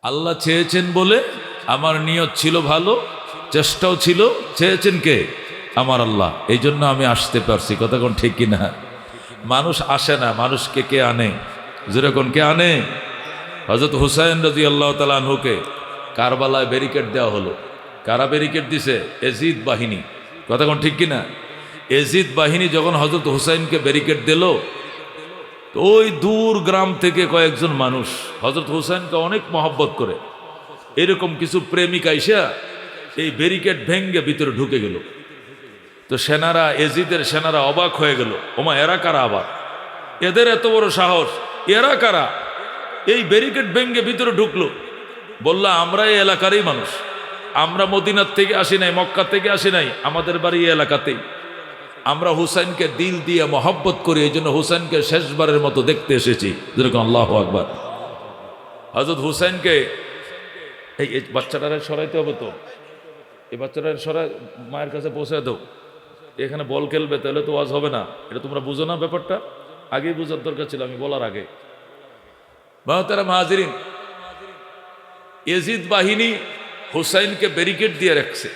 আল্লাহ চেয়েছেন বলে আমার নিয়ত ছিল ভালো, চেষ্টাও ছিল, চেয়েছেন কে? আমার আল্লাহ। এই জন্য আমি আসতে পারছি। কথা কোন ঠিক কিনা? মানুষ আসে না, মানুষকে কে আনে? যেরকম কে আনে? হযরত হুসাইন রাদিয়াল্লাহু তাআলা আনহুকে কারবালায় ব্যারিকেড দেওয়া হলো। কারা ব্যারিকেড দিছে? এজিদ বাহিনী। কথা কোন ঠিক কিনা? এজিদ বাহিনী যখন হযরত হুসাইনকে ব্যারিকেড দিল, তো ওই দূর গ্রাম থেকে কয়েকজন মানুষ হযরত হুসাইনকে অনেক মহব্বত করে, এরকম কিছু প্রেমিক আইসা এই ব্যারিকেড ভেঙ্গে ভিতরে ঢুকে গেল। তো সেনারা, এজিদের সেনারা অবাক হয়ে গেল, ওমা এরা কারা আবার? এদের এত বড় সাহস, এরা কারা? এই ব্যারিকেড ভেঙ্গে ভিতরে ঢুকলো। বলল, আমরা এই এলাকারই মানুষ, আমরা মদিনার থেকে আসি নাই, মক্কা থেকে আসি নাই, আমাদের বাড়ি এই এলাকাতেই। আমরা হুসাইনকে দিল দিয়ে মহব্বত করি, এই জন্য হুসাইনকে শেষবারের মতো দেখতে এসেছি। যেরকম আল্লাহু আকবার। হযরত হুসাইনকে এই বাচ্চাটারে সরাইতে হবে, তো এই বাচ্চাটারে সরাই মায়ের কাছে পৌঁছে দাও। এখানে বল খেলবে, তাহলে তো ওয়াজ হবে না। এটা তোমরা বুঝো না ব্যাপারটা? আগেই বুঝার দরকার ছিল, আমি বলার আগে। মুহতারাম হাজিরিন, এজিদ বাহিনী হুসাইনকে ব্যারিকেড দিয়ে রাখছে।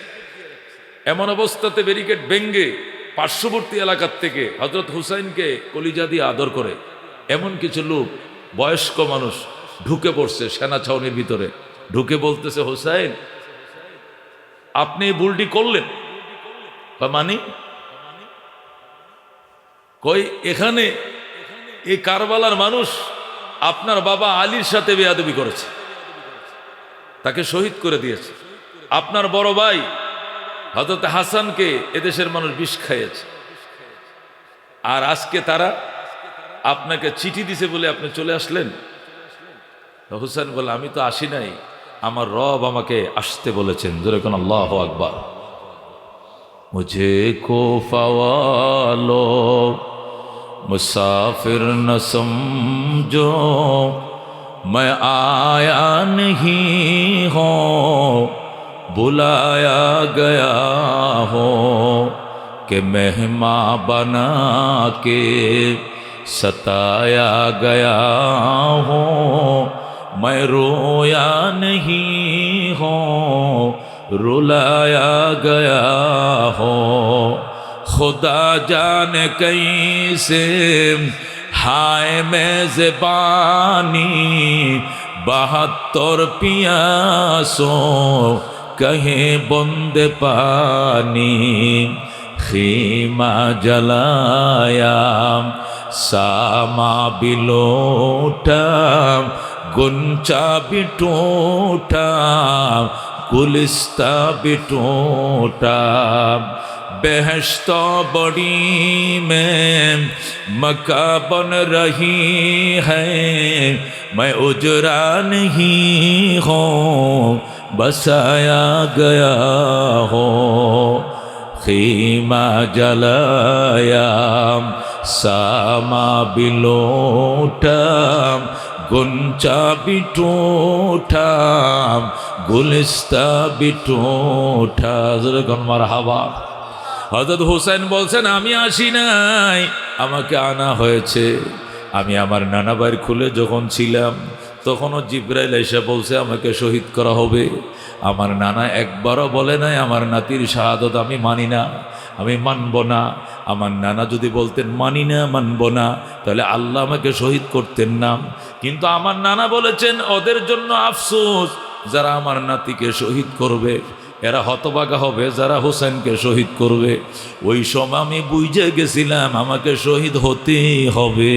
এমন অবস্থাতে ব্যারিকেড ভেঙ্গে পার্শ্ববর্তী এলাকার থেকে হযরত হুসাইনকে কলিজা দিয়ে আদর করে এমন কিছু লোক, বয়স্ক মানুষ ঢুকে পড়ছে সেনা ছাউনির ভিতরে। ঢুকে বলতেছে, হুসাইন আপনি এই ভুলটি করলেন। মানি কই, এখানে এই কারবালার মানুষ আপনার বাবা আলীর সাথে বেয়াদবি করেছে, তাকে শহীদ করে দিয়েছে। আপনার বড় ভাই হযরত হাসানকে এদেশের মানুষ বিষ খাইয়েছে। আর আজকে তারা আপনাকে চিঠি দিছে বলে আপনি চলে আসলেন। হুসাইন বলে, আমি তো আসি নাই, আমার রব আমাকে আসতে বলেছেন। যেরকম আল্লাহু আকবার। মুঝে কো ফাওয়ালো মুসাফির ন সমঝো, मैं आया नहीं हो, बुलाया गया हो, कि मेहमान बना के सताया गया हो, मैं रोया नहीं हो, रुलाया गया हो, खुदा जाने कैसे हाय मेज़बानी, 72 पियासों कहे बूंद पानी, खीमा जलाया सामा भी लूटा, गुंचा भी टूटा, गुलिस्ता भी टूटा, बेहश्त बड़ी में मक्का बन रही है, मैं उजरा नहीं हूँ, बसाया गया हो, खीमा जलाया सामा भी लूटा, गुंचा भी टूटा, गुलिस्ता भी टूटा। ज़रा मारहाबा। হযরত হুসাইন বলছেন, আমি আসি নাই, আমাকে আনা হয়েছে। আমি আমার নানা ভাইয়ের খুলে যখন ছিলাম, তখনও জিবরাইল এসে বলছে আমাকে শহীদ করা হবে। আমার নানা একবারও বলে নাই আমার নাতির শাহাদত আমি মানি না, আমি মানব না। আমার নানা যদি বলতেন মানি না, মানব না, তাহলে আল্লাহ আমাকে শহীদ করতেন না। কিন্তু আমার নানা বলেছেন, ওদের জন্য আফসোস, যারা আমার নাতিকে শহীদ করবে, এরা হতভাগা হবে যারা হোসেনকে শহীদ করবে। ওই সময় আমি বুঝে গেছিলাম আমাকে শহীদ হতেই হবে,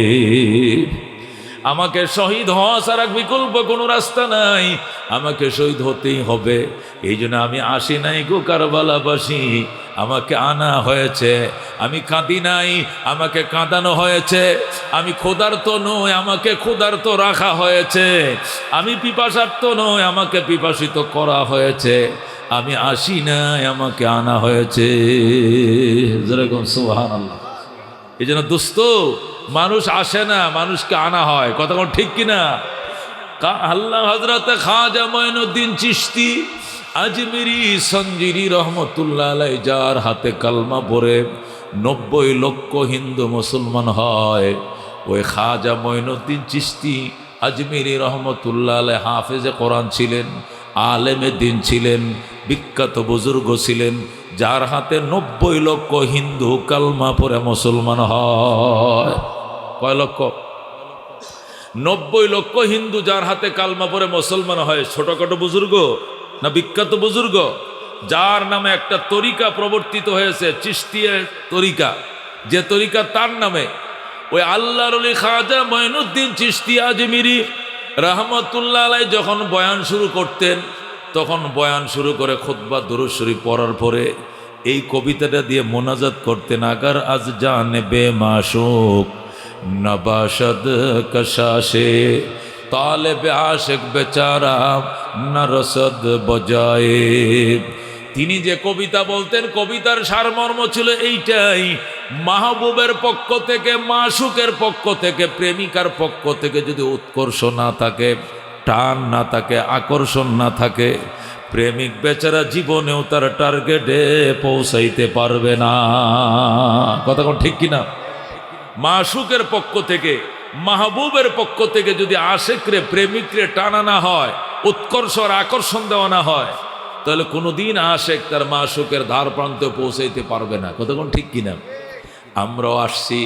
আমাকে শহীদ হওয়া ছাড়া বিকল্প কোনো রাস্তা নাই, আমাকে শহীদ হতেই হবে। এই জন্য আমি আসি নাই গো কারবালাবাসী, আমাকে আনা হয়েছে। আমি কাঁদি নাই, আমাকে কাঁদানো হয়েছে। আমি ক্ষুধার্ত নই, আমাকে ক্ষুধার্ত রাখা হয়েছে। আমি পিপাসার্ত নই, আমাকে পিপাসিত করা হয়েছে। আমি আসি নাই, আমাকে আনা হয়েছে। যেরকম সুবহানাল্লাহ। এই জন্য দোস্ত, মানুষ আসে না, মানুষকে আনা হয়। কথা কোন ঠিক কিনা? আল্লাহ হযরত খাজা মঈনুদ্দিন চিশতি আজমিরি সঞ্জিরি রহমতুল্লাহ আলাইহি, যার হাতে কালমা পড়ে 90 লক্ষ হিন্দু মুসলমান হয়, ওই খাজা মঈনুদ্দিন চিশতি আজমিরি রহমতুল্লাহ আলাইহি হাফেজে কোরআন ছিলেন, আলেমে দিন ছিলেন, বিখ্যাত বুজুর্গ ছিলেন, যার হাতে 90 লক্ষ হিন্দু কালমা পড়ে মুসলমান হয়। কয় লক্ষ? 90 লক্ষ হিন্দু যার হাতে কালমা পড়ে মুসলমান হয়। ছোটখাটো বুজুর্গ না বিখ্যাত বুজুর্গ? যার নামে একটা তরিকা প্রবর্তিত হয়েছে, চিশতিয়া তরিকা, যে তরিকা তার নামে। ওই আল্লাহর ওলি খাজা মঈনুদ্দিন চিশতি আজমিরি রহমতুল্লাহ আলাইহি যখন বয়ান শুরু করতেন, তখন বয়ান শুরু করে খুতবা দুরূদ শরীফ পড়ার পরে এই কবিতাটা দিয়ে মোনাজাত করতেন, আগার আজ জানে বেমাশুক নবাশদ কশাশে তালেবে আশিক বেচারা নরসদ বজায়ে। তিনি যে কবিতা বলতেন, কবিতার সারমর্ম ছিল এইটাই, মাহবুবের পক্ষ থেকে, মাশুকের পক্ষ থেকে, প্রেমিকার পক্ষ থেকে যদি উৎকর্ষ না থাকে, টান না থাকে, আকর্ষণ না থাকে, প্রেমিক বেচারা জীবনেও তার টার্গেটে পৌঁছাইতে পারবে না। কথা কোন ঠিক কিনা? মাশুকের পক্ষ থেকে, মাহবুবের পক্ষ থেকে যদি আশেকরে, প্রেমিকরে টানা না হয়, উৎকর্ষ আর আকর্ষণ দেওয়া না হয়, তাহলে কোনোদিন আশেক তার মাশুকের ধার প্রান্তে পৌঁছাইতে পারবে না। কতক্ষণ ঠিক কিনা? আমরাও আসছি,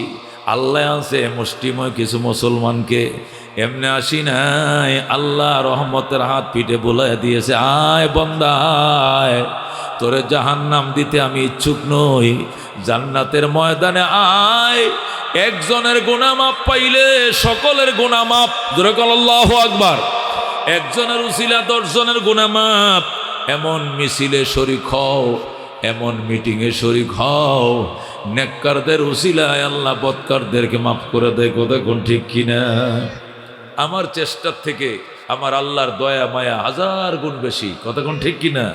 আল্লাহ আছে মুষ্টিময় কিছু মুসলমানকে, এমনি আসি নাই, আল্লাহ রহমতের হাত পিঠে বুলাইয়া দিয়েছে, আয় বান্দা আয়, তোরে জাহান্নাম দিতে আমি ইচ্ছুক নই, জান্নাতের ময়দানে আয়। একজনের গুনাহ মাপ পাইলে সকলের গুনাহ মাপ। জোরে বল আল্লাহু আকবার। একজনের উসিলা 10 জনের গুনাহ মাপ। এমন মিছিলে শরীক হও, এমন মিটিংয়ে শরীক হও, নেককারদের উসিলায় আল্লাহ বদকারদেরকে মাফ করে দেয়। কথা কোন ঠিক কিনা? আমার চেষ্টার থেকে আমার আল্লাহর দয়া মায়া 1000 গুণ বেশি। কথা কোন ঠিক কিনা?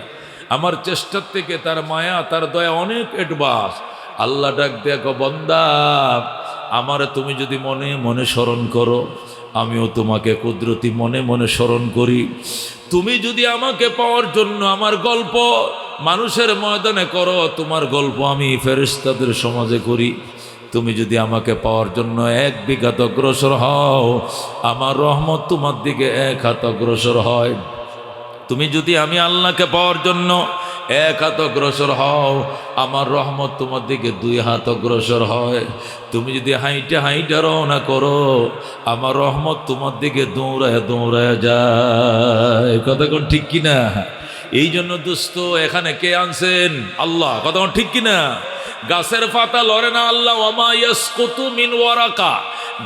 আমার চেষ্টার থেকে তার মায়া, তার দয়া অনেক অ্যাডভান্স। আল্লাহ ডাক দেখো, বান্দা আমারে তুমি যদি মনে মনে স্মরণ করো, আমিও তোমাকে কুদরতি মনে মনে স্মরণ করি। তুমি যদি আমাকে পাওয়ার জন্য আমার গল্প মানুষের ময়দানে করো, তোমার গল্প আমি ফেরেশতাদের সমাজে করি। তুমি যদি আমাকে পাওয়ার জন্য 1 বিঘাত অগ্রসর হও, আমার রহমত তোমার দিকে 1 হাত অগ্রসর হয়। তুমি যদি আমি আল্লাহকে পাওয়ার জন্য 1 হাত অগ্রসর হও, আমার রহমত তোমার দিকে 2 হাত অগ্রসর হয়। তুমি যদি হাইটে হাইটে রওনা করো, আমার রহমত তোমার দিকে দৌড়ায় দৌড়ায় যায়। কথা কোন ঠিক কিনা? এই জন্য দোস্ত, এখানে কে আনছেন? আল্লাহ। কথা কোন ঠিক কিনা? গাছের পাতা লড়ে না আল্লাহ, ওয়ামা ইয়াসকুতু মিন ওয়ারাকা,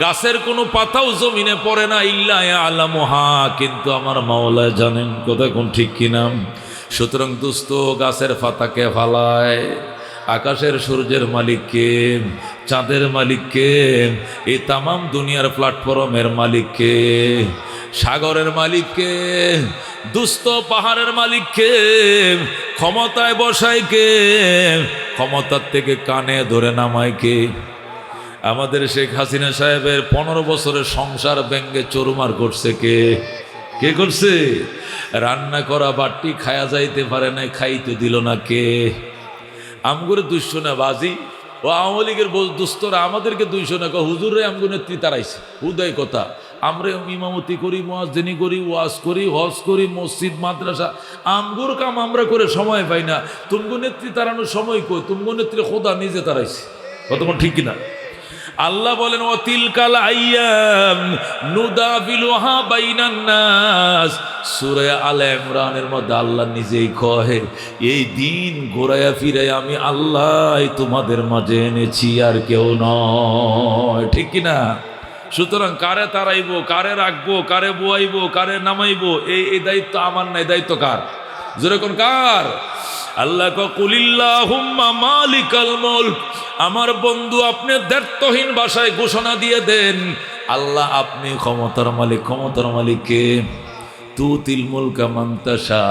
গাছের কোনো পাতাও জমিনে পড়ে না, ইল্লা ইয়ালামুহা, কিন্তু আমার মাওলা জানেন। কথা কোন ঠিক কিনা? সুতরাং দোস্ত, গাছের পাতাকে ফালায়, আকাশের সূর্যের মালিককে, চাঁদের মালিককে, এই তামাম দুনিয়ার প্ল্যাটফর্মের মালিককে, সাগরের মালিককে, দুস্থ পাহাড়ের মালিককে, ক্ষমতায় বসায় কে, ক্ষমতার থেকে কানে ধরে নামায় কে? আমাদের শেখ হাসিনা সাহেবের 15 বছরের সংসার ব্যঙ্গে চোরমার করছে কে? কে করছে? রান্না করা বাটি খায়া যাইতে পারে না, খাইতে দিল না কে? আমগুরে 200 না বাজি, ও আওয়ামী লীগের দুস্তরা আমাদেরকে 200 না, হুজুরে আমগো নেত্রী তারাইছে। হুদাই কথা, আমরা ইমামতি করি, মুয়াজ্জিনি করি, ওয়াজ করি, হজ করি, মসজিদ মাদ্রাসা, আমগুর কাম আমরা করে সময় পাই না। তুমগো নেত্রী তারানোর সময় কই? তুমগো নেত্রী খোদা নিজে তারাইছে। কতক্ষণ ঠিক কিনা? আল্লাহ বলেন, ওয়াতিলকাল আইয়াম নুদাবিলুহা বাইনান নাস। সূরা আলে ইমরানের মধ্যে আল্লাহ নিজেই কয়, এই দিন ঘোরায়া ফিরাইয়া আমি আল্লাহ তোমাদের মাঝে এনেছি, আর কেউ নয়। ঠিক কিনা? সুতরাং কারে তারাইবো, কারে রাখবো, কারে বুয়াইবো, কারে নামাইবো, এই দায়িত্ব আমার নাই। দায়িত্ব কার? জোরে কোন কার? আল্লাহ কুলিল্লাহুম্মা মালিকাল মুলক। আমার বন্ধু, আপনি দ্ব্যর্থহীন ভাষায় ঘোষণা দিয়ে দেন, আল্লাহ আপনি ক্ষমতার মালিক। ক্ষমতার মালিককে? তুতিল মুলকা মান তাশা,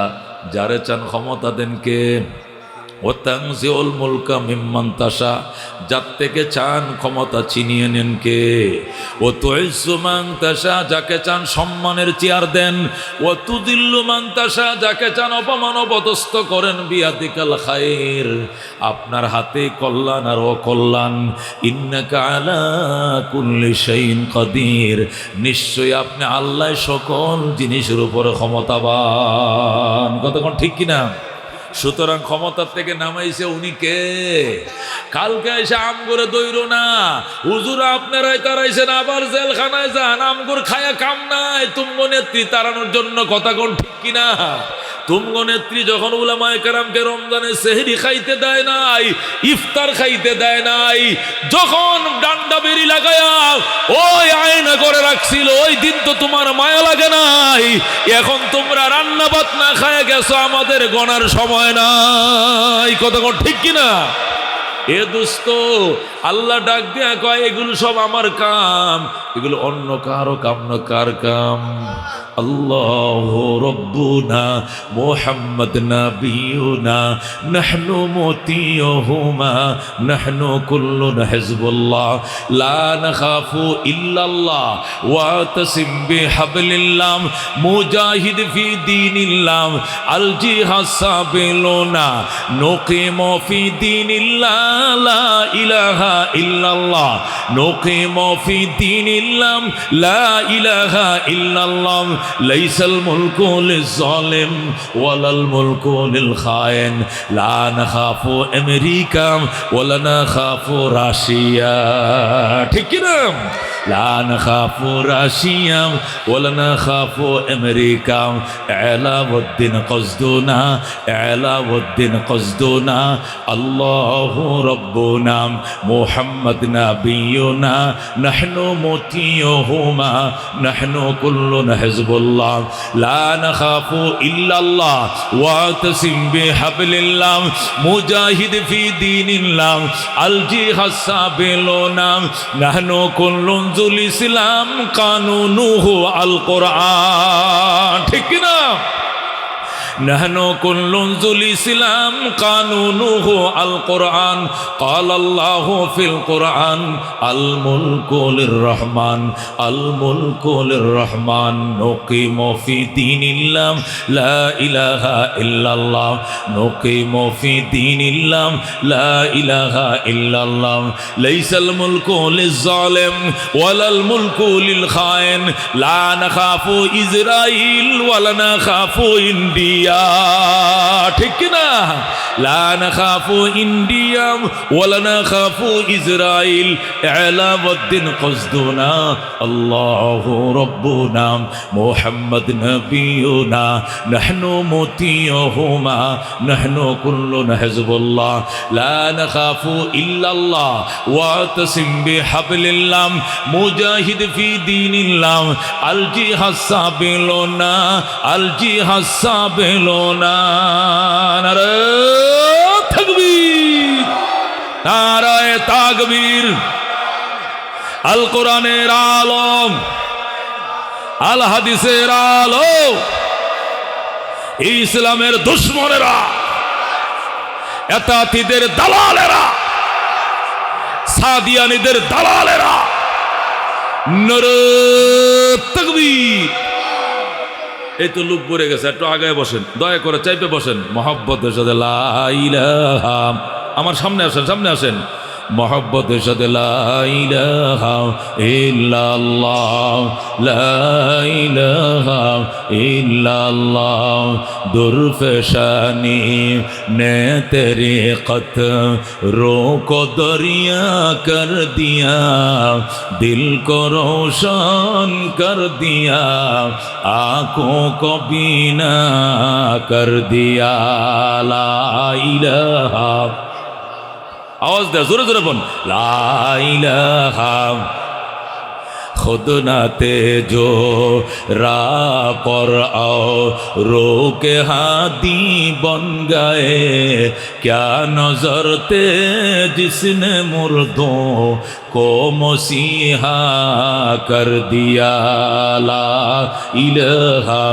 যারে চান ক্ষমতা দেন কে? ও তানজিউল মুলকা মিম্মান তাশা, যার থেকে চান ক্ষমতা ছিনিয়ে নেন কে। ও তুইজ্জু মান তাশা, যাকে চান সম্মানের চেয়ার দেন। ও তুযিল্লু মান তাশা, যাকে চান অপমান অপদস্থ করেন। বিয়াদিকাল খায়র, আপনার হাতে কল্যাণ আর অকল্যাণ। ইন্নাকা আলা কুল্লি শাইইন কাদির, নিশ্চয়ই আপনি আল্লাহ সকল জিনিসের উপরে ক্ষমতাবান। কতক্ষণ ঠিক কিনা? সুতরাং ক্ষমতার থেকে নামাইছে উনি কে? কালকে এসে আমগরে দৈর না, হুজুর আপনারাই তারাইছেন, আবার জেলখানায় যান, আমগর খায়া কাম নাই। তুঙ্গ নেত্রী তাড়ানোর জন্য, কথা কোন ঠিক কিনা? তুঙ্গ নেত্রী যখন উলামায়ে কেরামকে রমজানে সেহরি খাইতে দেয় নাই, ইফতার খাইতে দেয় নাই, যখন ডান্ডা বেরি লাগায়া ওই আয়না করে রাখছিল, ওই দিন তো তোমার মায়া লাগে নাই। এখন তোমরা রান্না ভাত না খায় গেছো, আমাদের গণার সময় নাই। কথা কোন ঠিক কিনা? এ দোস্ত, আল্লাহ ডাক দিয়া কয় এগুলো সব আমার কাম, এগুলো অন্য কারো কাম না। কার কাম? আল্লাহু রব্বুনা মুহাম্মদ নাবিয়ুনা নাহনু মুতিয়ুহুমা নাহনু কুল্লুন হিজবুল্লাহ লা নাখাফু ইল্লাল্লাহ ওয়া তাসিম বিহাবলিল্লাহ মুজাহিদ ফি দীনিল্লাহ আল জিহাদ সাবিলুনা নুকিমু ফি দীনিল্লাহ লা ইলাহা ইল্লাল্লাহ নুকিমু ফি দীনিল্লাহ লা ইলাহা ইল্লাল্লাহ লাইসাল মুলকু লিজ-জালিম ওয়ালাল মুলকু লিল-খায়েন লা নাখাফু আমেরিকা ওয়ালা নাখাফু রাশিয়া। ঠিক কি না? লা নাখাফু রাশিয়া ওয়ালা নাখাফু আমেরিকা আলাউদ্দিন কসদুনা আলাউদ্দিন কসদুনা আল্লাহু রাব্বুনা মুহাম্মদ নাবিয়ুনা নাহনু মুতিয়ুহুমা নাহনু কুল্লুন হিজবুল্লাহ লা নাখাফু ইল্লাল্লাহ ওয়া তাসিম বিহাবলিল্লাহ মুজাহিদ ফি দীনিল্লাহ আল জিহাদ সাবিলুনা নাহনু কুল্লুন জুল ইসলাম কানুনুহু আল কোরআন। ঠিক না? নাহনু কুল্লুন জুল ইসলাম কানুনুহু আল কোরআন ক্বাল আল্লাহু ফিল কোরআন আল মুলকু লির রহমান আল মুলকু লির রহমান নুকিমু ফি দীনিল্লাহ লা ইলাহা ইল্লাল্লাহ নুকিমু ফি দীনিল্লাহ লা ইলাহা ইল্লাল্লাহ লাইসাল মুলকু লিজ-জালিম ওয়ালাল মুলকু লিল-খায়েন লা নাখাফু ইসরাইল ওয়ালা নাখাফু ইন্ডিয়া। ঠিক না? লা নাখাফু ইন্ডিয়া ওয়ালা নাখাফু ইসরাইল আলাউদ্দিন কসদুনা আল্লাহু রাব্বুনা মুহাম্মদ নাবিয়ুনা নাহনু মুতিয়ুহুমা নাহনু কুল্লুন হিজবুল্লাহ লা নাখাফু ইল্লাল্লাহ ওয়া তাসিম বিহাবলিল্লাহ মুজাহিদ ফি দীনিল্লাহ আল জিহাদ সাবিলুনা আল জিহাদ সাবিলুনা। নারে তাকবীর, নারায়ে তাকবীর। আল কোরআনের আলো, আল হাদিসের আলো, ইসলামের দুশমনেরা, এতাতিদের দালালেরা, সাদিয়ানীদের দালালেরা, নারে তাকবীর। এই তো লুক পড়ে গেছে, একটু আগায় বসেন, দয়া করে চাইপে বসেন, মহব্বতের সাথে লা ইলাহা, আমার সামনে আসেন, সামনে আসেন, মহব্বতের সাথে লা ইলাহা ইল্লাল্লাহ লা ইলাহা ইল্লাল্লাহ দুরফশানি নে তরিকত रोको दरिया कर दिया दिल को रोशन कर दिया आँखों को बीना कर दिया ला इलाहा। आवाज दे जोरे जोरे बोल ला इलाहा। खुद नाते जो राह पर आओ रोके हादी बन गए क्या नजर थे जिसने मुर्दों को मसीहा कर दिया ला इलाहा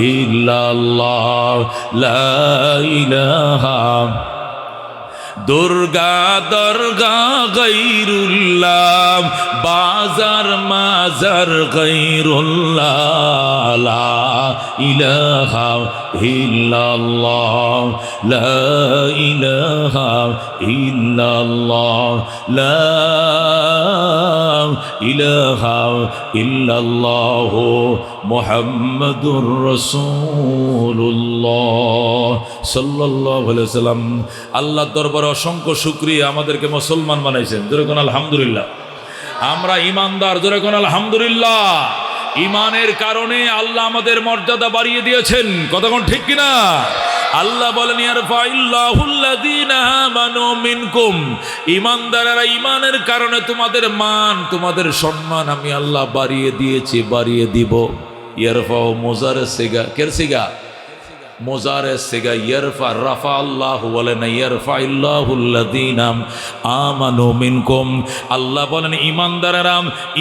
इल्लल्लाह ला इलाहा দুর্গা দরগা গায়রুল্লাহ, বাজার মাজার গায়রুল্লাহ, লা ইলাহা ইল্লাল্লাহ, লা ইলাহা ইল্লাল্লাহ, লা ইলাহা ইল্লাল্লাহ, মুহাম্মাদুর রাসূলুল্লাহ সাল্লাল্লাহু আলাইহি ওয়াসাল্লাম। আল্লাহর দরবারে অসংখ্য শুকরিয়া, আমাদেরকে মুসলমান বানাইছেন। জোরে কোন আলহামদুলিল্লাহ। আমরা ইমানদার, জোরে কোন আলহামদুলিল্লাহ। ইমানের কারণে আল্লাহ আমাদের মর্যাদা বাড়িয়ে দিয়েছেন, কথা কোন ঠিক কিনা? আল্লাহ বলেন ইয়ারফাইল্লাহুল্লাযীনা আমানু মিনকুম, ইমানদারেরা ইমানের কারণে তোমাদের মান, তোমাদের সম্মান আমি আল্লাহ বাড়িয়ে দিয়েছি, বাড়িয়ে দিব। ইয়ারফাউ মুজারে সিগা, কের সিগা? মুজারে সিগা। ইয়ারফা রাফা আল্লাহু বলেন ইয়ারফাইল্লাহুল্লাযীনা আমানু মিনকুম। আল্লাহ বলেন ইমানদারেরা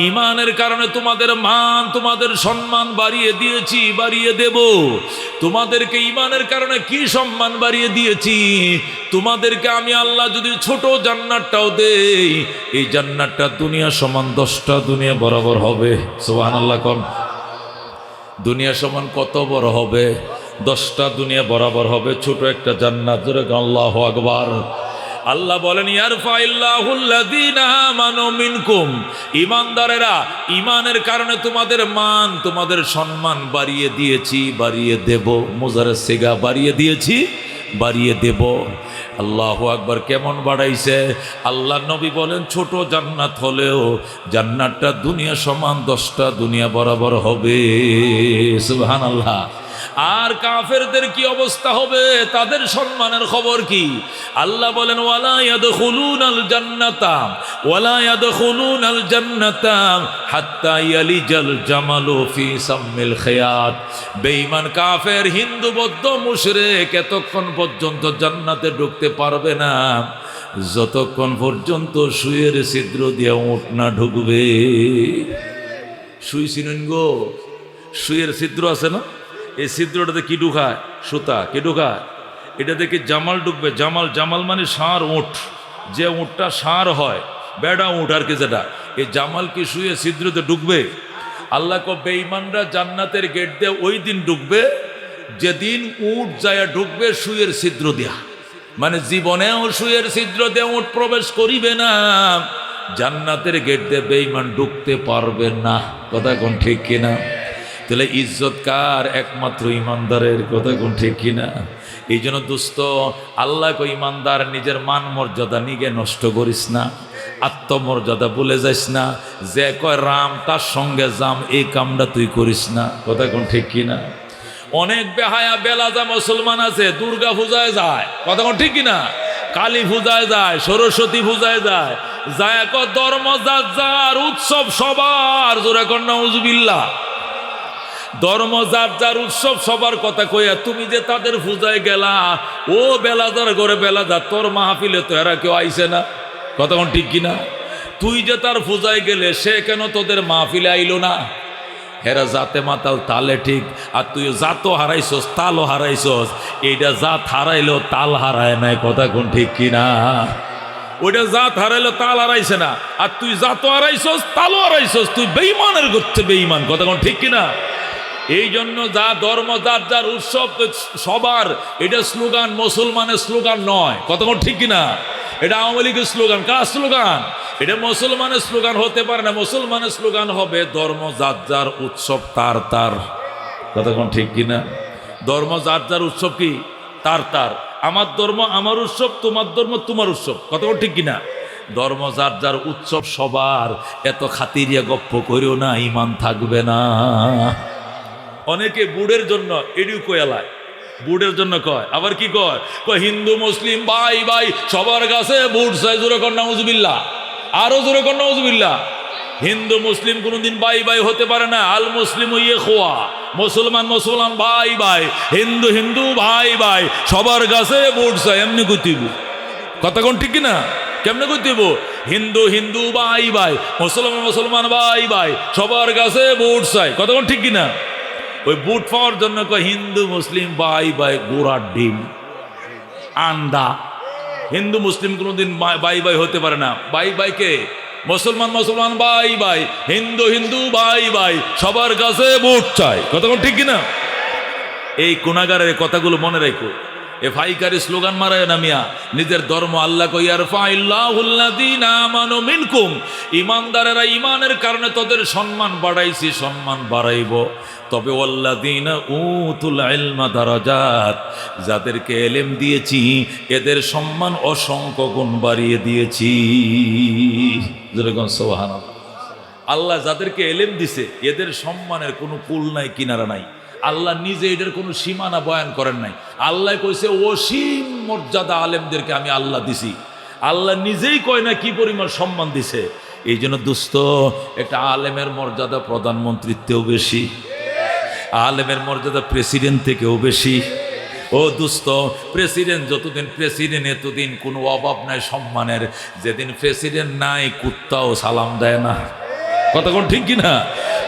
ইমানের কারণে তোমাদের মান, তোমাদের সম্মান বাড়িয়ে দিয়েছি, বাড়িয়ে দেব। তোমাদেরকে ইমানের কারণে কি সম্মান বাড়িয়ে দিয়েছি? তোমাদেরকে আমি আল্লাহ যদি ছোট জান্নাতটাও দেই, এই জান্নাতটা দুনিয়া সমান 10টা দুনিয়া বরাবর হবে। সুবহানাল্লাহ। কোন দুনিয়া সমান কত বড় হবে? 10টা দুনিয়া বরাবর হবে, ছোট একটা জান্নাত। জোরে আল্লাহু আকবার। আল্লাহ বলেন ইয়ারফাইল্লাহুল্লাযীনা আমানু মিনকুম, ইমানদারেরা ইমানের কারণে তোমাদের মান, তোমাদের সম্মান বাড়িয়ে দিয়েছি, বাড়িয়ে দেব। মুজারে সিগা, বাড়িয়ে দিয়েছি, বাড়িয়ে দেব। আল্লাহু আকবার। কেমন বাড়াইছে? আল্লাহ নবী বলেন ছোট জান্নাত হলেও জান্নাতটা দুনিয়া সমান 10টা দুনিয়া বরাবর হবে। সুবহানাল্লাহ। আর কাফেরদের কি অবস্থা হবে? তাদের সম্মানের খবর কি? আল্লাহ বলেন ওয়ালা ইয়াদখুলুনাল জান্নাতা, ওয়ালা ইয়াদখুলুনাল জান্নাতা হাত্তা ইয়ালিজাল জামালু ফি সাম্মিল খিয়াত। বেঈমান কাফের, হিন্দু, বৌদ্ধ, মুশরিক এতক্ষণ পর্যন্ত জান্নাতে ঢুকতে পারবে না যতক্ষণ পর্যন্ত সুয়ের ছিদ্র দিয়ে উট না ঢুকবে। সুই চিনুন গো? সুয়ের ছিদ্র আছে না? এই ছিদ্রটাতে কি ঢুকায়? সুতা। কি ঢুকায়? এটা দেখে জামাল ঢুকবে। জামাল, জামাল মানে ষাঁড় উট, যে উটটা ষাঁড় হয়, বেড়া উট আর কি, যেটা, এই জামাল কি শুয়ে ছিদ্রতে ঢুকবে? আল্লাহ কো বেঈমানরা জান্নাতের গেট দিয়ে ওই দিন ঢুকবে যেদিন উট যায় ঢুকবে শুয়ের ছিদ্র দিয়া। মানে জীবনেও শুয়ের ছিদ্র দিয়ে উট প্রবেশ করিবে না, জান্নাতের গেট দিয়ে বেঈমান ঢুকতে পারবে না। কথা কোন ঠিক কিনা? তাহলে ইজ্জত কার? একমাত্র ইমানদারের। কথা কোন ঠিক কিনা? এই জন্য দোস্ত, আল্লাহ কো ইমানদার নিজের মান মর্যাদা নিজে নষ্ট করিস না, আত্মমর্যাদা ভুলে যাইস না। যে কয় রাম তার সঙ্গে জাম, এই কামটা তুই করিস না। কথা কোন ঠিক কিনা? অনেক বেহায়া বেলাজা মুসলমান আছে, দুর্গা পূজায় যায়। কথা কোন ঠিক কিনা? কালী পূজায় যায়, সরস্বতী পূজায় যায়, যায় কয় ধর্ম যার যার, উৎসব সবার। জোরে কর নাউজুবিল্লাহ। ধর্ম যার যার, উৎসব সবার কথা কইয়া তুমি যে তাদের পূজায় গেলা, ও বেলাদার ঘরে বেলাদার, তোর মাহফিলে তো এরা কেউ আইছে না। কথা কোন ঠিক কিনা? তুই যে তার পূজায় গেলে, সে কেন তোদের মাহফিলে আইলো না? হেরা জাতে মাতাল, তালে ঠিক। আর তুই জাতও হারাইছস, তালও হারাইছস। এইটা জাত হারাইলো, তাল হারায় নাই। কথা কোন ঠিক কিনা? ওইটা জাত হারাইলো, তাল হারাইছে না। আর তুই জাতও হারাইছস, তালও হারাইছস। তুই বেঈমানের করতে বেঈমান। কথা কোন ঠিক কিনা? এই জন্য যা ধর্ম যার যার, উৎসব সবার, এটা স্লোগান, মুসলমানের স্লোগান নয়। কতক্ষণ ঠিক কিনা? এটা আওয়ামী লীগের স্লোগান। কার স্লোগান? এটা মুসলমানের স্লোগান হতে পারে না। মুসলমানের স্লোগান হবে ধর্ম যার যার, উৎসব তার তার। কতক্ষণ ঠিক কিনা? ধর্ম যার যার, উৎসব কি তার তার। আমার ধর্ম আমার উৎসব, তোমার ধর্ম তোমার উৎসব। কতক্ষণ ঠিক কিনা? ধর্ম যার যার, উৎসব সবার। এত খাতিরিয়া গপ্প করিও না, ইমান থাকবে না। অনেকে বুড়ের জন্য এডিও কয়ালায়, বুড়ের জন্য কয়। আবার কি কয়? কয় হিন্দু মুসলিম ভাই ভাই, সবার কাছে বুট চাই। জোরে কর নাউজুবিল্লাহ। আরো জোরে কর নাউজুবিল্লাহ। হিন্দু মুসলিম কোনোদিন ভাই ভাই হতে পারে না। আল মুসলিম ইখওয়া, মুসলমান মুসলমান ভাই ভাই, হিন্দু হিন্দু ভাই ভাই, সবার কাছে বুট চাই। এমনি কইতিব। কথা কোন ঠিক কিনা? কেমনে কইতিব? হিন্দু হিন্দু ভাই ভাই, মুসলমান মুসলমান ভাই ভাই, সবার কাছে বুট চাই। কথা কোন ঠিক কিনা? ওই বুট পাওয়ার জন্য কয় হিন্দু মুসলিম ভাই ভাই, গোড়ার ডিম, আন্দা। হিন্দু মুসলিম কোনোদিন বাই বাই হতে পারে না। বাই বাই কে? মুসলমান মুসলমান bye bye, Hindu Hindu bye bye, সবার কাছে ভোট চাই। কথা ঠিক কিনা? এই গুনাহগারের কথাগুলো মনে রাখো। এ ফাইকারি স্লোগান মারায় না মিয়া, নিজের ধর্ম আল্লাহ কইয়ার ফাইল্লাহুল্লাযীনা আমানু মিনকুম, ঈমানদারেরা ঈমানের কারণে তোদের সম্মান বাড়াইছি, সম্মান বাড়াইব। তবে ওয়াল্লাযীনা উতুল ইলমা দারাজাত, যাদেরকে ইলম দিয়েছি এদের সম্মান অসংখ্য গুণ বাড়িয়ে দিয়েছি। যেরকম সুবহানাল্লাহ। আল্লাহ যাদেরকে ইলম দিছে এদের সম্মানের কোনো কুল নাই, কিনারা নাই। আল্লাহ নিজে এটার কোনো সীমানা বয়ান করেন নাই। আল্লাহ কইছে অসীম মর্যাদা আলেমদেরকে আমি আল্লাহ দিছি। আল্লাহ নিজেই কয় না কি পরিমাণ সম্মান দিছে। এই জন্য দোস্ত, একটা আলেমের মর্যাদা প্রধানমন্ত্রীর থেকেও বেশি, আলেমের মর্যাদা প্রেসিডেন্ট থেকেও বেশি। ও দোস্ত, প্রেসিডেন্ট যতদিন প্রেসিডেন্ট এতদিন কোনো অভাব নাই সম্মানের। যেদিন প্রেসিডেন্ট নাই কুত্তাও সালাম দেয় না। কথা কোন ঠিক কিনা?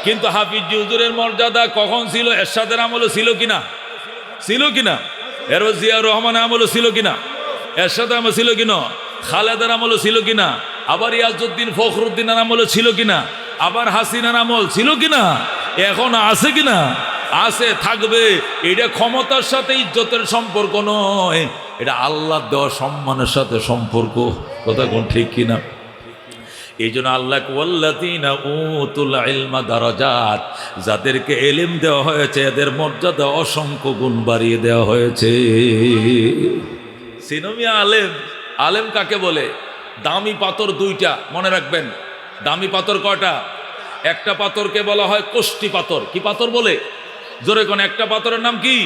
কিন্তু হাফিজ হুজুরের মর্যাদা কখন ছিল? এরশাদের আমলে ছিল কিনা? ছিল কিনা? এরপর জিয়াউর রহমানের আমলে ছিল কিনা? এরশাদের আমলে ছিল কিনা? খালেদার আমলে ছিল কিনা? আবার ইয়াজউদ্দিন ফখরুদ্দিনের আমলে ছিল কিনা? আবার হাসিনার আমল ছিল কিনা? এখন আছে কিনা? আছে, থাকবে। এটা ক্ষমতার সাথে ইজ্জতের সম্পর্ক নয়, এটা আল্লাহ দেওয়া সম্মানের সাথে সম্পর্ক। কথা কোন ঠিক কিনা? এই জন্য আল্লাহ ওয়াল্লাযীনা উতুল ইলমা দারাজাত, যাদেরকে ইলম দেওয়া হয়েছে এদের মর্যাদা অসংখ্য গুণ বাড়িয়ে দেওয়া হয়েছে। সিনমিয়া আলেম, আলেম কাকে বলে? দামি পাথর দুইটা, মনে রাখবেন। দামি পাথর কয়টা? একটা পাথরকে বলা হয় কোষ্টি পাথর। কি পাথর বলে? জোরে কোন? একটা পাথরের নাম কি?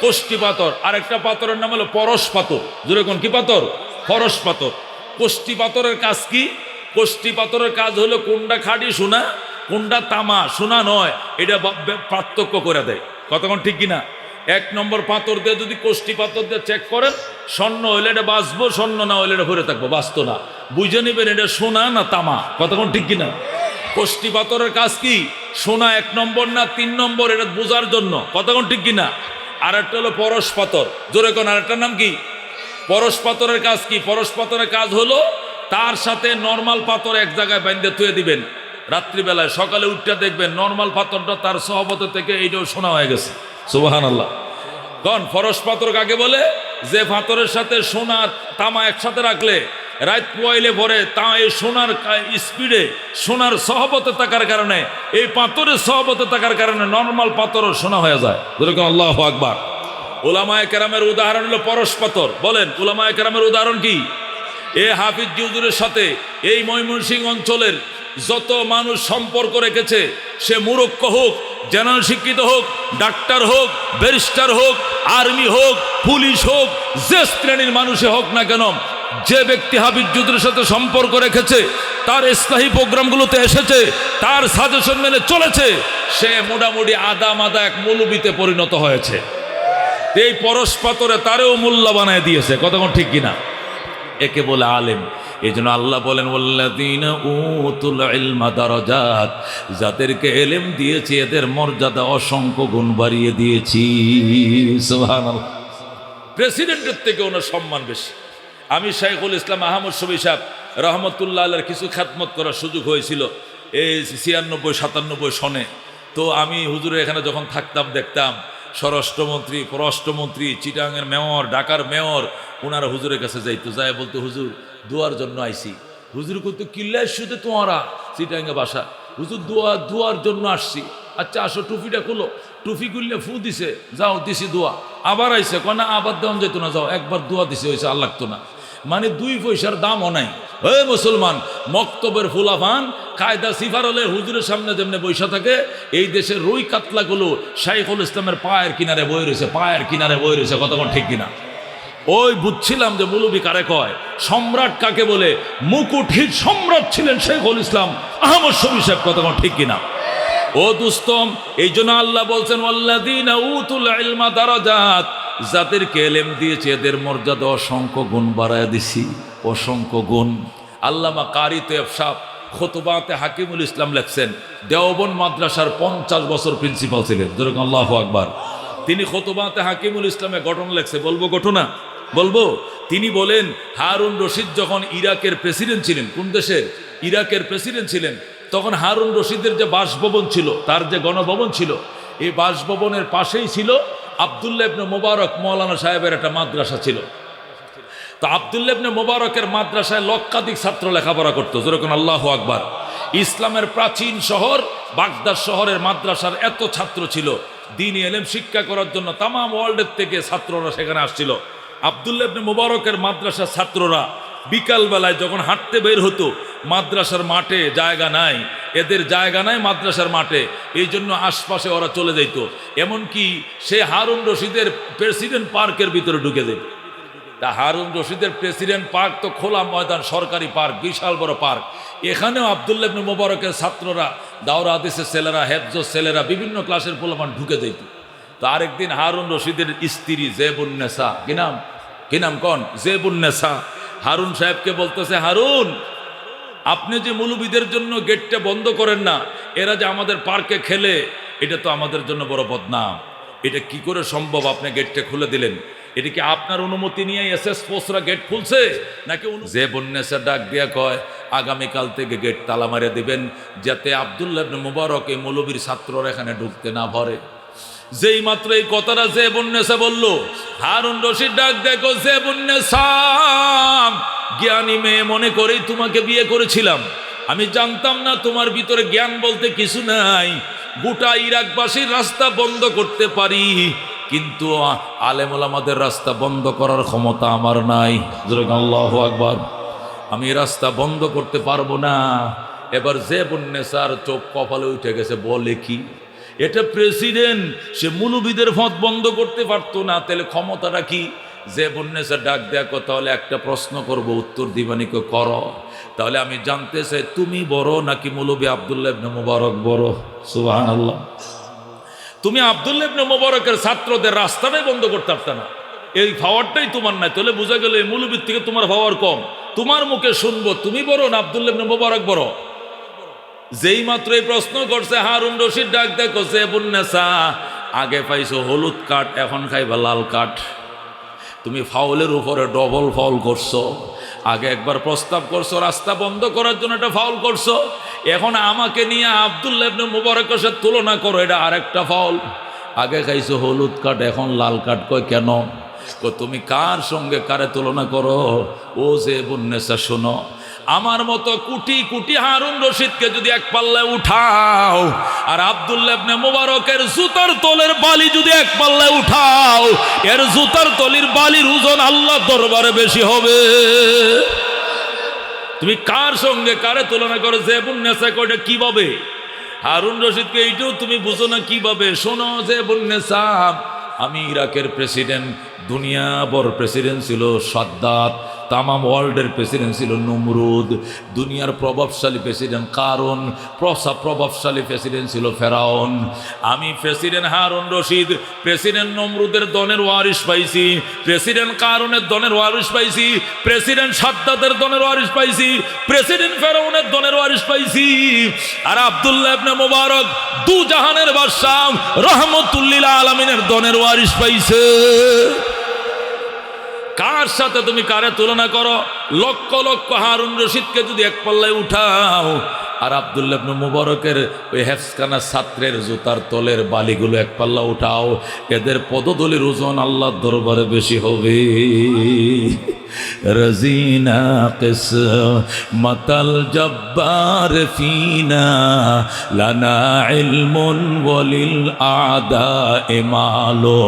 কোষ্টি পাথর। আর একটা পাথরের নাম হলো পরশ পাথর। জোরে কোন? কি পাথর? পরশ পাথর। কোষ্টি পাথরের কাজ কি? কোষ্টি পাথরের কাজ হলো কোনটা খাঁটি সোনা, কোনটা তামা। সোনা নয়, এটা পার্থক্য করে দেয়। কতক্ষণ ঠিক কিনা? এক নম্বর পাথর দিয়ে যদি কোষ্টি পাথর দিয়ে চেক করেন, স্বর্ণ হইলে এটা বাঁচবো, স্বর্ণ না হইলে এটা ভরে থাকবো, বাঁচতো না। বুঝে নেবেন এটা সোনা না তামা। কতক্ষণ ঠিক কিনা? কোষ্টি পাথরের কাজ কি? সোনা এক নম্বর না 3 নম্বর, এটা বোঝার জন্য। কতক্ষণ ঠিক কিনা? আর একটা হলো পরশ পাথর। জোরে কোন? আর একটার নাম কি? পরশ পাথরের কাজ কি? পরশ পাথরের কাজ হলো তার সাথে নর্মাল পাথর এক জায়গায় বাইন্ধে থুয়ে দিবেন রাত্রিবেলায়, সকালে উঠতে দেখবেন নর্মাল পাথরটা তার সহবত থেকে এইটাও সোনা হয়ে গেছে। সুবহানাল্লাহ। কোন পরশ পাথর কাকে বলে? যে পাথরের সাথে সোনার তামা একসাথে রাখলে রাত পোয়াইলে ভরে তা এই সোনার স্পিডে সোনার সহবতে থাকার কারণে, এই পাথরের সহবতে থাকার কারণে নর্মাল পাথরও সোনা হয়ে যায়। যেরকম আল্লাহু আকবার। উলামায়ে কেরামের উদাহরণ হলো পরশ পাথর। বলেন উলামায়ে কেরামের উদাহরণ কি? এ হাফিজ হুজুরের সাথে এই ময়মনসিংহ অঞ্চলের যত মানুষ সম্পর্ক রেখেছে, সে মুরক্ষ হোক, জেনারেল শিক্ষিত হোক, ডাক্তার হোক, ব্যারিস্টার হোক, আর্মি হোক, পুলিশ হোক, যে শ্রেণীর মানুষে হোক না কেন, যে ব্যক্তি হাফিজ হুজুরের সাথে সম্পর্ক রেখেছে, তার ইসলাহি প্রোগ্রামগুলোতে এসেছে, তার সাজেশন মেনে চলেছে, সে মোটামুটি আদা মাদা এক মৌলবীতে পরিণত হয়েছে। এই পরশ পাথরে তারেও মোল্লা বানায় দিয়েছে। কতক্ষণ ঠিক কিনা? একে বলে আলেম। এই জন্য আল্লাহ বলেন ওয়াল্লাযীনা উতুল ইলমা দারাজাত, যাদেরকে ইলম দিয়েছি এদের মর্যাদা অসংখ্য গুণ বাড়িয়ে দিয়েছি। সুবহানাল্লাহ। প্রেসিডেন্টের থেকে ওনার সম্মান বেশি। আমি শাইখুল ইসলাম আহমদ শফী সাহেব রহমতুল্লাহ আলাইহির কিছু খেদমত করার সুযোগ হয়েছিল এই 96-97 সনে। তো আমি হুজুরের এখানে যখন থাকতাম দেখতাম স্বরাষ্ট্রমন্ত্রী, পররাষ্ট্রমন্ত্রী, চিটাগাংয়ের মেয়র, ঢাকার মেয়র, ওনারা হুজুরের কাছে যাইতো, যায় বলতো হুজুর দোয়ার জন্য আইছি। হুজুর করতো কিল্লা শুধু তোমারা চিটাগাঙ্গে বাসা, হুজুর দোয়ার জন্য আসছি। আচ্ছা আসো, টুপিটা খুলো। টুপি খুললে ফু দিছে, যাও দিছি দোয়া। আবার আইসে কনা আবার দেওয়া যেত না, যাও একবার দোয়া দিছে, হয়েছে আর লাগতো না। মানে 2 পয়সার দামও নাই। হে মুসলমান, মক্তবের ফুলাফান কায়দা সিফার হলে হুজুরের সামনে যেমনি বৈশা থাকে, এই দেশের রুই কাতলাগুলো শাইখুল ইসলামের পায়ের কিনারে বয়ে রয়েছে, পায়ের কিনারে বয়ে রয়েছে। কতক্ষণ ঠিক কিনা? ওই বুঝছিলাম যে মৌলবী কারে কয়, সম্রাট কাকে বলে। মুকুটহীন সম্রাট ছিলেন শাইখুল ইসলাম আহমদ শফী সাহেব। কতক্ষণ ঠিক কিনা? ও দুস্তম, এই জন্য আল্লাহ বলছেন ওয়াল্লাযীনা উতুল ইলমা দারাজাত, যাদেরকে ইলম দিয়েছে এদের মর্যাদা অসংখ্য গুণ বাড়ায় দিছি, অসংখ্য গুণ। আল্লামা কারি তৈয়ব সাহেব খুতবাতে হাকিমুল ইসলাম লেখছেন, দেওবন্দ মাদ্রাসার 50 বছর প্রিন্সিপাল ছিলেন। যেরকম আল্লাহু আকবার। তিনি খুতবাতে হাকিমুল ইসলামে ঘটনা লেখছে, বলবো ঘটনা? বলবো? তিনি বলেন হারুন রশিদ যখন ইরাকের প্রেসিডেন্ট ছিলেন, কোন দেশের? ইরাকের প্রেসিডেন্ট ছিলেন, তখন হারুন রশিদের যে বাসভবন ছিল, তার যে গণভবন ছিল, এই বাসভবনের পাশেই ছিল আব্দুল্লাহ ইবনে মোবারক মৌলানা সাহেবের একটা মাদ্রাসা ছিল। তো আব্দুল্লাহ ইবনে মোবারকের মাদ্রাসায় লক্ষাধিক ছাত্র লেখাপড়া করতো, যেরকম আল্লাহু আকবার। ইসলামের প্রাচীন শহর বাগদাদ শহরের মাদ্রাসার এত ছাত্র ছিল, দ্বীনি ইলম শিক্ষা করার জন্য তাম ওয়ার্ল্ডের থেকে ছাত্ররা সেখানে আসছিল। আব্দুল্লাহ ইবনে মোবারকের মাদ্রাসার ছাত্ররা বিকালবেলায় যখন হাঁটতে বের হতো, মাদ্রাসার মাঠে জায়গা নাই, এদের জায়গা নাই মাদ্রাসার মাঠে, এই জন্য আশপাশে ওরা চলে যেত। এমনকি সে হারুন রশিদের প্রেসিডেন্ট পার্কের ভিতরে ঢুকে যেত। তা হারুন রশিদের প্রেসিডেন্ট পার্ক তো খোলা ময়দান, সরকারি পার্ক, বিশাল বড় পার্ক। এখানেও আব্দুল্লাহ ইবনে মোবারকের ছাত্ররা, দাওরা হাদিসের ছেলেরা, হেফজের ছেলেরা, বিভিন্ন ক্লাসের পোলাপান ঢুকে যেত। তো আরেকদিন হারুন রশিদের স্ত্রী জেবুন্নেসা, কি নাম কন, জেবুন্নেসা, হারুন সাহেবকে বলতেছে, হারুন, আপনি যে মৌলবীদের জন্য গেটটা বন্ধ করেন না, এরা যে আমাদের পার্কে খেলে, এটা তো আমাদের জন্য বড় বদনাম। এটা কি করে সম্ভব আপনি গেটটা খুলে দিলেন? এটা কি আপনার অনুমতি নিয়ে এসএস ফোর্সরা গেট খুলছে নাকি? যে বন্যেসা ডাক দিয়া কয়, আগামীকাল থেকে গেট তালা মারিয়ে দিবেন, যাতে আব্দুল্লাহ ইবনে মুবারক এই মৌলবীর ছাত্ররা এখানে ঢুকতে না পারে। যেই মাত্র এই কথাটা যে বন্যেসা বলল, হারুন রশিদ ডাক দেখো, যে বন্যেসা, জ্ঞানী মেয়ে মনে করেই তোমাকে বিয়ে করেছিলাম, আমি জানতাম না তোমার ভিতরে জ্ঞান বলতে কিছু নাই। গোটা ইরাকবাসীর রাস্তা বন্ধ করতে পারি, কিন্তু আলেম ওলামাদের রাস্তা বন্ধ করার ক্ষমতা আমার নাই। আল্লাহু আকবার। আমি রাস্তা বন্ধ করতে পারবো না। এবার যে বন্যেসার চোখ কপালে উঠে গেছে, বলে কি, এটা প্রেসিডেন্ট, সে মুলুবিদের পথ বন্ধ করতে পারতো না, তাহলে ক্ষমতাটা কি? যে বন্যেসা ডাক দেখো, তাহলে একটা প্রশ্ন করব, উত্তর দিবানিকে করো। তাহলে আমি জানতে চাই, তুমি বড় নাকি মৌলবী আব্দুল্লাহ ইবনে মুবারক বড়? সুবহানাল্লাহ। তুমি আব্দুল্লাহ ইবনে মুবারকের ছাত্রদের রাস্তাটাই বন্ধ করতে পারতে না, এই পাওয়ারটাই তোমার নাই। তাহলে বোঝা গেল এই মৌলবীর থেকে তোমার পাওয়ার কম। তোমার মুখে শুনবো তুমি বড় না আব্দুল্লাহ ইবনে মুবারক বড়? যেই মাত্র এই প্রশ্ন করছে, হারুন রশিদ ডাক দেখো, যে বন্যেসা, আগে পাইছো হলুদ কাঠ, এখন খাইবা লাল কাঠ। তুমি ফাউলের উপরে ডবল ফাউল করছো। আগে একবার প্রস্তাব করছো রাস্তা বন্ধ করার জন্য, একটা ফাউল করছো। এখন আমাকে নিয়ে আব্দুল্লাহ ইবনে মুবারকের সাথে তুলনা করো, এটা আরেকটা ফাউল। আগে খাইছো হলুদ কাঠ, এখন লাল কাঠ। কয় কেন? তুমি কার সঙ্গে কারে তুলনা করো? ও যে বন্যেসা, শোনো, আমার মতো কোটি কোটি হারুন রশিদকে যদি এক পাল্লায় উঠাও, আর আব্দুল্লাহ ইবনে মুবারকের জুতার তলের বালি যদি এক পাল্লায় উঠাও, এর জুতার তলির বালির ওজন আল্লাহর দরবারে বেশি হবে। তুমি কার সঙ্গে কারে তুলনা করো? যে বন্যেসা কয়টা কিভাবে? হারুন রশিদকে এইটাও তুমি বুঝো না কিভাবে? শোনো, যে বন্যেসা, আমি ইরাকের প্রেসিডেন্ট, দুনিয়া বড় প্রেসিডেন্ট ছিল সাদ্দাত, তামাম ওয়ার্ল্ডের প্রেসিডেন্ট ছিল নমরুদ, দুনিয়ার প্রভাবশালী প্রেসিডেন্ট কারণ, প্রভাবশালী প্রেসিডেন্ট ছিল ফেরাউন। আমি প্রেসিডেন্ট হারুন রশিদ, প্রেসিডেন্ট নমরুদের দনের ওয়ারিশ পাইছি, প্রেসিডেন্ট কারণের দনের ওয়ারিশ পাইছি, প্রেসিডেন্ট সাদ্দাতের দনের ওয়ারিশ পাইছি, প্রেসিডেন্ট ফেরাউনের দনের ওয়ারিশ পাইছি। আর আব্দুল্লাহ ইবনে মুবারক দু জাহানের বাদশাহ রহমতুল্লিল আলামিনের দনের ওয়ারিশ পাইছে। কার সাথে তুমি কারে তুলনা করো? লক্ষ লক্ষ হারুন রশিদকে যদি এক পাল্লায় উঠাও, আর আব্দুল্লাহ ইবনে মুবারকের ওই হেফজখানা ছাত্রের জুতার তলের বালিগুলো এক পাল্লা উঠাও, এদের পদতলির ওজন আল্লাহর দরবারে বেশি হবে। রাজিনা কিসমাতাল জব্বার ফিনা, লানা ইলমুন ওয়ালিল আদায়ে মালো,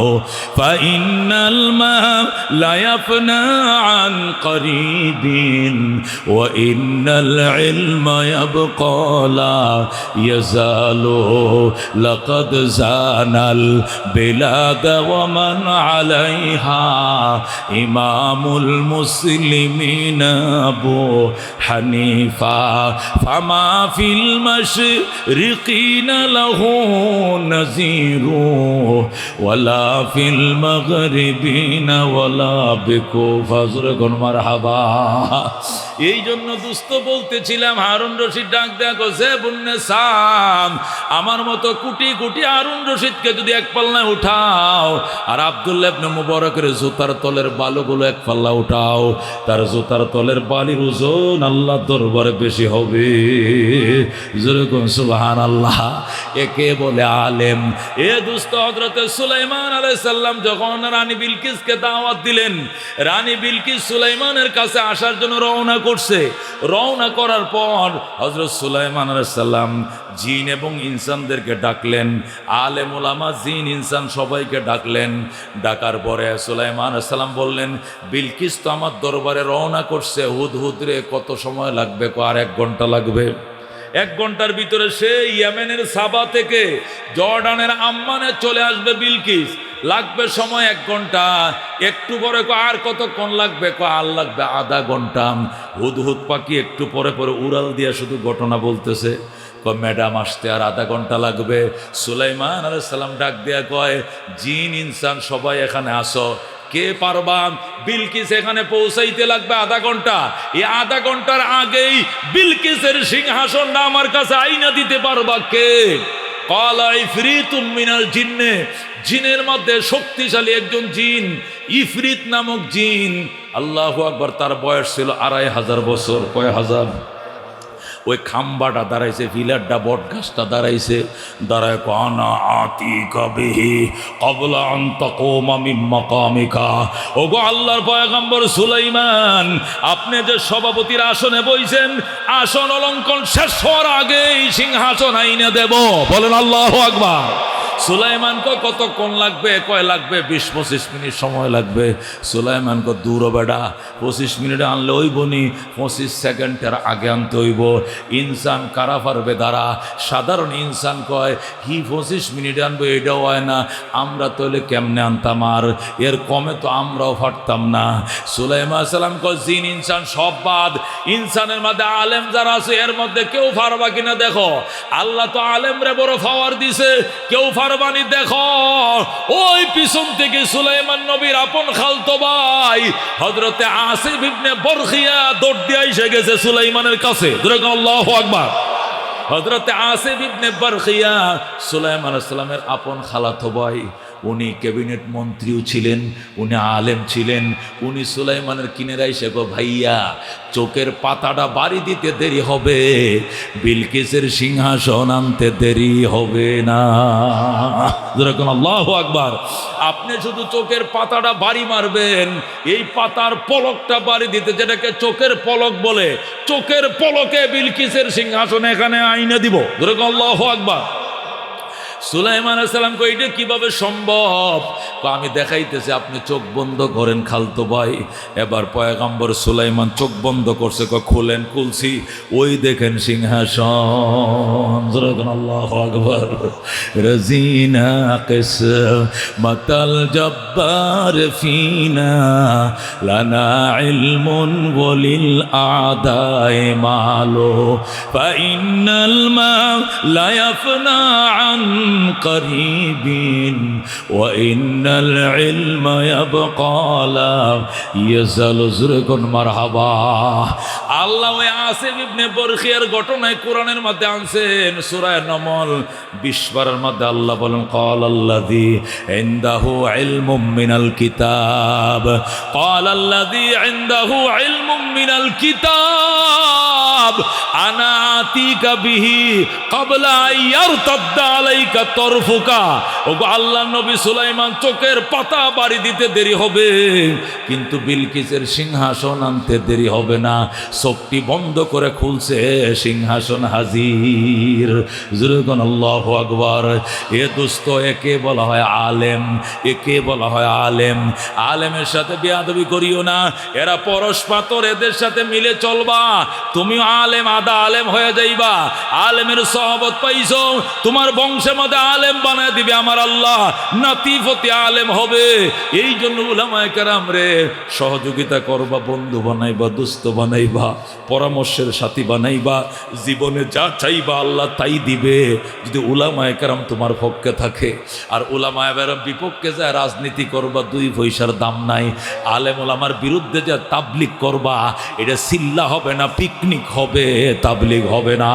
ফাইন্নাল মা লা ইয়াফনা আন করিবিন, ওয়া ইন্নাল ইলমা ইয়াবকা লা ইয়াজালু, লাকাদ জানাল বিলাদ ওয়া মান আলাইহা ইমামুল المسلمين أبو حنيفة فما في المشرقين له نذير ولا في المغربين ولا بكوفة মারহাবা। এই জন্য দুস্থ বলতেছিলাম, হারুন রশিদ ডাক দেখো যে বুন্নে সাম, আমার মতো কোটি কোটি হারুন রশিদকে যদি এক পাল্লায় উঠাও, আর আব্দুল্লাহ ইবনে মুবারকের জুতার তলের বালুগুলো এক পাল্লা উঠাও, তার জুতার তলের বালির ওজন আল্লাহর দরবারে বেশি হবে। যেরকম সুবহানাল্লাহ। একে বলে আলেম। এ দুস্থ হযরত সুলাইমান আলাইহিস সালাম যখন রানী বিলকিসকে দাওয়াত দিলেন, রানী বিলকিস সুলাইমানের কাছে আসার জন্য রওনা করছে। রওনা করার পর হযরত সুলাইমান আলাইহিস সালাম জিন এবং ইনসানদেরকে ডাকলেন, আলেম ওলামা জিন ইনসান সবাইকে ডাকলেন। ডাকার পরে সুলাইমান আলাইহিস সালাম বললেন, বিলকিস তো আমার দরবারে রওনা করছে, হুদহুদ রে কত সময় লাগবে? আর 1 ঘন্টা লাগবে। 1 ঘন্টার ভিতরে সে ইয়েমেনের সাবা থেকে জর্ডানের আম্মানে চলে আসবে বিলকিস। লাগবে সময় 1 ঘন্টা। একটু পরে আর কতক্ষণ লাগবে? আর লাগবে আধা ঘন্টা। হুদহুদ পাখি একটু পরে পরে উড়াল দিয়ে শুধু ঘটনা বলতেছে, ম্যাডাম আসতে আর আধা ঘন্টা লাগবে। সুলাইমান আলাইহিস সালাম ডাক দেয়া কয়, জিন ইনসান সবাই এখানে আসো, কে পারবা? বিলকিস এখানে পৌঁছাইতে লাগবে আধা ঘন্টা। এই আধা ঘন্টার আগেই বিলকিসের সিংহাসনটা আমার কাছে আইনা দিতে পারবা কে? ক্বালা ইফরিতুম মিনাল জিন্নে, জিনের মধ্যে শক্তিশালী একজন জিন, ইফরিত নামক জিন। আল্লাহু আকবার। তার বয়স ছিল 2500 বছর। কয় হাজার? ওই খাম্বাটা দাঁড়াইছে, পিলারটা বট গাছটা দাঁড়াইছে, দাঁড়ায় কানা আতি কবিহি ক্বাবলা আন তাকুমা মিন মাকামিকা। ওগো আল্লাহর পয়গম্বর সুলাইমান, আপনি যে সভাপতির আসনে বইছেন, আসন অলঙ্করণ শেষ হওয়ার আগেই সিংহাসন আইনে দেব। বলেন আল্লাহু আকবার। সুলাইমান কতক্ষণ লাগবে? কয় লাগবে 20-25 মিনিট সময় লাগবে। সুলাইমান দূর বেড়া, 25 মিনিটে আনলে হইব নি, 25 সেকেন্ডের আগে আনতে হইব। ইনসান কারা পারবে দাঁড়া? সাধারণ ইনসান কয় কি 25 মিনিটে আনবো? এটাও হয় না। আমরা তাহলে কেমনে আনতাম? আর এর কমে তো আমরাও পারতাম না। সুলাইমান সালাম কয় জিন ইনসান সব বাদ, ইনসানের মধ্যে আলেম যারা আছে এর মধ্যে কেউ পারবা কিনা দেখো। আল্লাহ তো আলেমরে বড় পাওয়ার দিছে, কেউ পারবানি দেখো। ওই পিছন থেকে সুলাইমান নবীর আপন খালতো ভাই হযরতে আসিফ ইবনে বরখিয়া দৌড় দিয়ে এসে গেছে সুলাইমানের কাছে। আল্লাহু আকবার। হযরতে আসিফ ইবনে বরখিয়া সুলাইমান আলাইহিস সালামের আপন খালাতো ভাই। উনি ক্যাবিনেট মন্ত্রীও ছিলেন, উনি আলেম ছিলেন। উনি সুলাইমানের কিনারে এসে গো ভাইয়া, চোখের পাতাটা বাড়ি দিতে দেরি হবে, বিলকিসের সিংহাসন আনতে দেরি হবে না। যেরকম আল্লাহু আকবার। আপনি শুধু চোখের পাতাটা বাড়ি মারবেন, এই পাতার পলকটা বাড়ি দিতে, যেটাকে চোখের পলক বলে, চোখের পলকে বিলকিসের সিংহাসন এখানে আইনে দিব। যেরকম আল্লাহু আকবার। সুলাইমান আলাইহিস সালাম কই এটা কিভাবে সম্ভব? আমি দেখাইতেছি, আপনি চোখ বন্ধ করেন খালতো ভাই। এবার পয়গম্বর সুলাইমান চোখ বন্ধ করছে, খুলেন। খুলছি, ওই দেখেন সিংহাসন। আল্লাহু আকবার। রাজিনা কিসমাতাল জব্বার ফিনা লানা ইলমুন ওয়ালিল আদায়ে মালো ফা ইন্নাল মা লা ইয়াফনা আন قريب وإن العلم يبقى لا يزال زرقا مرحبا। আল্লাহ ওই আসিফ ইবনে বরখিয়ার ঘটনায় কোরআনের মধ্যে আনছেন সূরা নমল 20 পারার মধ্যে আল্লাহ বলেন ক্বালাল্লাযী ইনদাহু ইলমুম মিনাল কিতাব, ক্বালাল্লাযী ইনদাহু ইলমুম মিনাল কিতাব আনা আতিকা বিহি ক্বাবলা আইয়ারতাদ্দা আলাইকা তরফুকা। ওগো আল্লাহর নবী সুলাইমান চোখের পাতা বাড়ি দিতে দেরি হবে, কিন্তু বিলকিসের সিংহাসন আনতে দেরি হবে না। চোখটি বন্ধ করে খুলছে, সিংহাসন হাজির। যখন আল্লাহু আকবার। এ দোস্ত, একে বলা হয় আলেম, একে বলা হয় আলেম। আলেমের সাথে বেয়াদবি করিও না, এরা পরশ পাথর, এদের সাথে মিলে চলবা। তুমি আলেম আদা আলেম হয়ে যাইবা, আলেমের সহবত পাইছো, তোমার বংশের মধ্যে আলেম বানায় দিবে আমার আল্লাহ, নাতিফতি আলেম হবে। এই জন্য উলামায়ে কেরাম রে সহযোগিতা করবা, বন্ধু বানাইবা, দোস্ত বানাইবা, পরামর্শের সাথী বানাইবা, জীবনে যা চাইবা আল্লাহ তাই দিবে যদি উলামায়ে কেরাম তোমার পক্ষে থাকে। আর উলামায়ে কেরাম বিপক্ষে যায় রাজনীতি করবা, 2 পয়সার দাম নাই। আলেম ওলামার বিরুদ্ধে যা তাবলিগ করবা, এটা সিল্লা হবে না, পিকনিক হবে, তাবলিগ হবে না।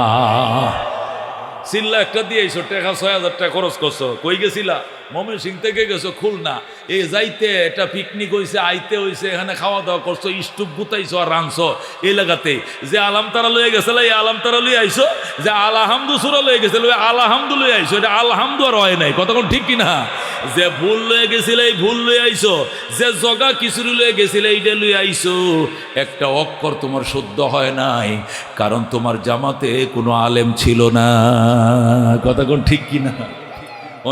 সিল্লা একটা দিয়েছো, টাকা 6,000 টাকা খরচ করছো, কই গেছিলা? মমিন সিং থেকে গেছো খুলনা, এই যাইতে একটা পিকনিক হয়েছে, আইতে হয়েছে, এখানে খাওয়া দাওয়া করছো, স্টুপ গুতাইছো আর রানছো এই লাগাতে। যে আলাম তারা লয়ে গেছিল এই আলাম তারা লয়ে আইছো, যে আলহামদু সুরা লয়ে গেছিল ওই আলহামদু লয়ে আইছো, এটা আলহামদু আর হয় নাই, কতক্ষণ ঠিক কিনা? যে ভুল লয়ে গেছিল এই ভুল লয়ে আইছো, যে জগা কিছুরি লয়ে গেছিল এইটা লয়ে আইছো। একটা অক্ষর তোমার শুদ্ধ হয় নাই, কারণ তোমার জামাতে কোনো আলেম ছিল না, কতক্ষণ ঠিক কিনা?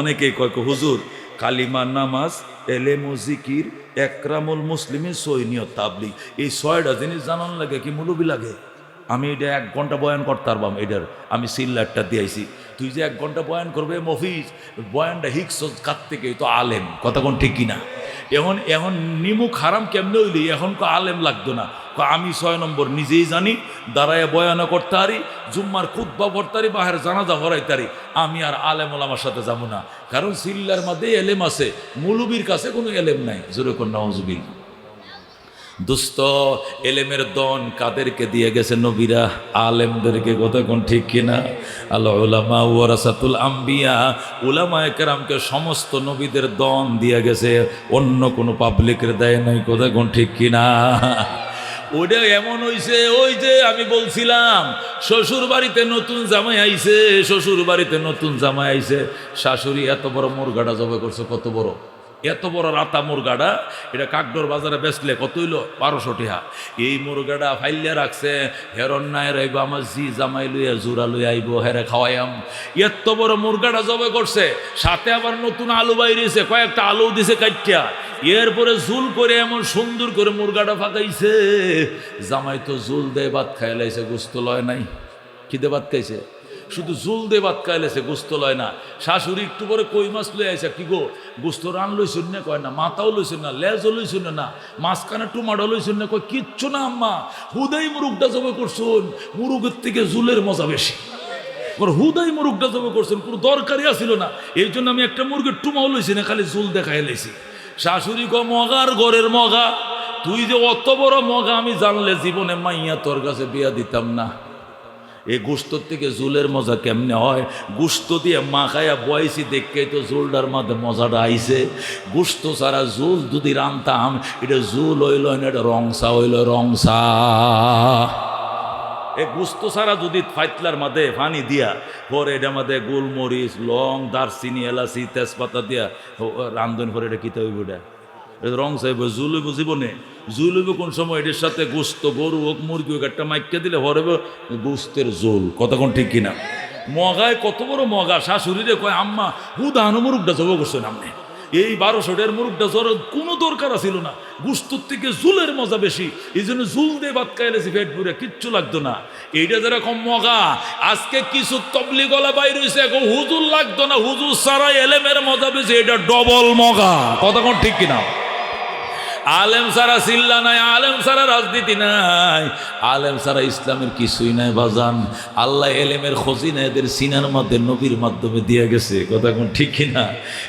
অনেকেই কয় হুজুর কালিমা, নামাজ, এলেম ও জিকির, একরামুল মুসলিমের সৈনিয়ত, তাবলিগ, এই 6টা জিনিস জানান লাগে কি মুলুবি লাগে? আমি এটা 1 ঘন্টা বয়ান করতে পারবাম, এটার আমি সিল্লারটা দিয়েছি। তুই যে 1 ঘন্টা বয়ান করবে মফিজ, বয়ানটা হিকস কাত থেকে তো আলেম, কতক্ষণ ঠিক কিনা? এখন নিমুখ হারাম কেমনে হইলি, এখন তো আলেম লাগতো না। আমি 6 নম্বর নিজেই জানি, দাঁড়ায় বয়ানা করতে পারি, জুম্মার খুতবা পড়তে পারি, বাহের জানাজা ভরাইতে পারি, আমি আর আলেম ওলামার সাথে যাবো না। কারণ সিল্লার মধ্যে এলেম আছে, মুলুবির কাছে কোনো এলেম নাই। জোরে কোন নাউজুবিল। দুস্থ এলেমের দন কাদেরকে দিয়ে গেছে? নবীরা আলেমদেরকে, কথা কোন ঠিক কিনা? আল উলামা ওয়ারাসাতুল আম্বিয়া, উলামায়ে কেরামকে সমস্ত নবীদের দন দিয়ে গেছে, অন্য কোনো পাবলিকের দেয় নাই, কথা কোন ঠিক কিনা? ওইটা এমন হইছে, ওই যে আমি বলছিলাম শ্বশুর বাড়িতে নতুন জামাই আইছে, শ্বশুর বাড়িতে নতুন জামাই আইছে, শাশুড়ি এত বড় মুরগাটা জবাই করছে, কত বড়, এত বড় রাতা মুরগাটা, এটা কাকডোর বাজারে বেচলে কত হইল? 1200 টাকা। এই মুরগাটা ফাইলে রাখছে, হেরন নাই রাইব, আমার জি জামাই লইয়া জোড়া লইয়া আইব, হেরে খাওয়াইয়াম। এত বড় মুরগাটা জবাই করছে, সাথে আবার নতুন আলু বাইরেছে, কয়েকটা আলু দিছে কাটিয়া, এরপরে জুল করে এমন সুন্দর করে মুরগাটা ফাঁকাইছে। জামাই তো জুল দিয়ে ভাত খাইলাইছে, গোস্ত লয় নাই। খিদে ভাত খাইছে, শুধু জুল দিয়ে ভাত খাইলেছে, গোস্ত লয় না। শাশুড়ি একটু পরে কই মাছ লই আইসা, কি গো গোস্ত রান লইছুন না? কয় না। মাথাও লইছুন না, লেজও লইছুন না, মাঝখানে টুমাটো লইছুন না? কয় কিচ্ছু না আম্মা, হুদাই মুরুগটা জবে করছুন, মুরুগের থেকে জুলের মজা বেশি। হুদাই মুরুগটা জবে করছেন, কোনো দরকারই আসিল না, এই জন্য আমি একটা মুরগের টুমাও লইছি না, খালি জুল দেখাই লাইছি। শাশুড়ি ক মগার ঘরের মগা, তুই যে অত বড় মগা, আমি জানলে জীবনে মাইয়া তোর কাছে বিয়া দিতাম না। এই গোস্তর থেকে জুলের মজা কেমনে হয়? গোস্ত দিয়ে মাখাইয়া বয়সি দেখে তো জুলটার মধ্যে মজাটা আইছে। গোস্ত ছাড়া জুল যদি রানতাম, এটা জুল হইল না, এটা রংসা হইল, রংসা। এই গোস্ত ছাড়া যদি ফাইতলার মধ্যে পানি দিয়া পরে এটার মধ্যে গোলমরিচ, লং, দারচিনি, এলাচি, তেজপাতা দিয়া রান্ধন করে, এটা কিতে হইব? এটা রং চাইব, জুল হইব জীবনে। জুল হইব কোন সময়? এটার সাথে গোস্ত, গরু হোক মুরগি হোক, একটা মাইকা দিলে হরবে গোস্তের জোল, কতক্ষণ ঠিক কিনা? মগায় কত বড় মগা, শাশুড়িরে কয় আম্মা হুদানো মুরুগটা জব করছেন আপনি, এই 1200 টাকার মুরগটা জ্বর কোনো দরকার ছিল না, গুস্তর থেকে জুলের মজা বেশি, এই জন্য জুল দিয়ে ভাত খাইলেছি পেট পুরে, কিচ্ছু লাগতো না। এইটা যেরকম মগা, আজকে কিছু তবলি গলা বাইর হয়েছে, হুজুর লাগতো না, হুজুর সারা এলেমের মজা বেশি, এটা ডবল মগা, কতক্ষণ ঠিক কিনা? আলেম সারা চিল্লা নাই, আলেম সারা রাজনীতি নাই, আলেম সারা ইসলামের কিছুই নাই বাজান। আল্লাহ এলেমের খজিনা এদের সিনার মধ্যে নবীর মাধ্যমে দিয়ে গেছে, কথা কোন ঠিক কিনা?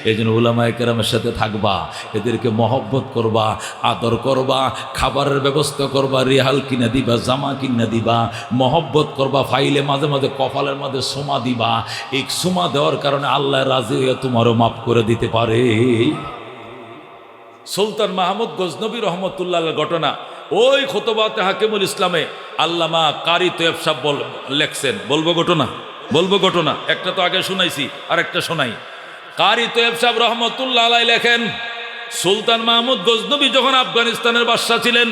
এই জন্য উলামায়ে কেরামের সাথে থাকবা, এদেরকে মহব্বত করবা, আদর করবা, খাবারের ব্যবস্থা করবা, রেহাল কিনা দিবা, জামা কিনা দিবা, মহব্বত করবা, ফাইলে মাঝে মাঝে কপালের মধ্যে সোমা দিবা। এই সোমা দেওয়ার কারণে আল্লাহ রাজি হয়ে তোমারও মাফ করে দিতে পারে। সুলতান মাহমুদ গজনবী রহমতুল্লাহ ঘটনা, ওই খুতবাতে হাকিমুল ইসলামে আল্লামা কারি তৈয়ব সাহেব লেখছেন। বলবো ঘটনা? বলবো ঘটনা, একটা তো আগে শুনাইছি, আর একটা শোনাই। কারি তৈয়ব সাহেব রহমতুল্লাহ আলাই লেখেন, সুলতান মাহমুদ গজনবী যখন আফগানিস্তানের বাদশা ছিলেন,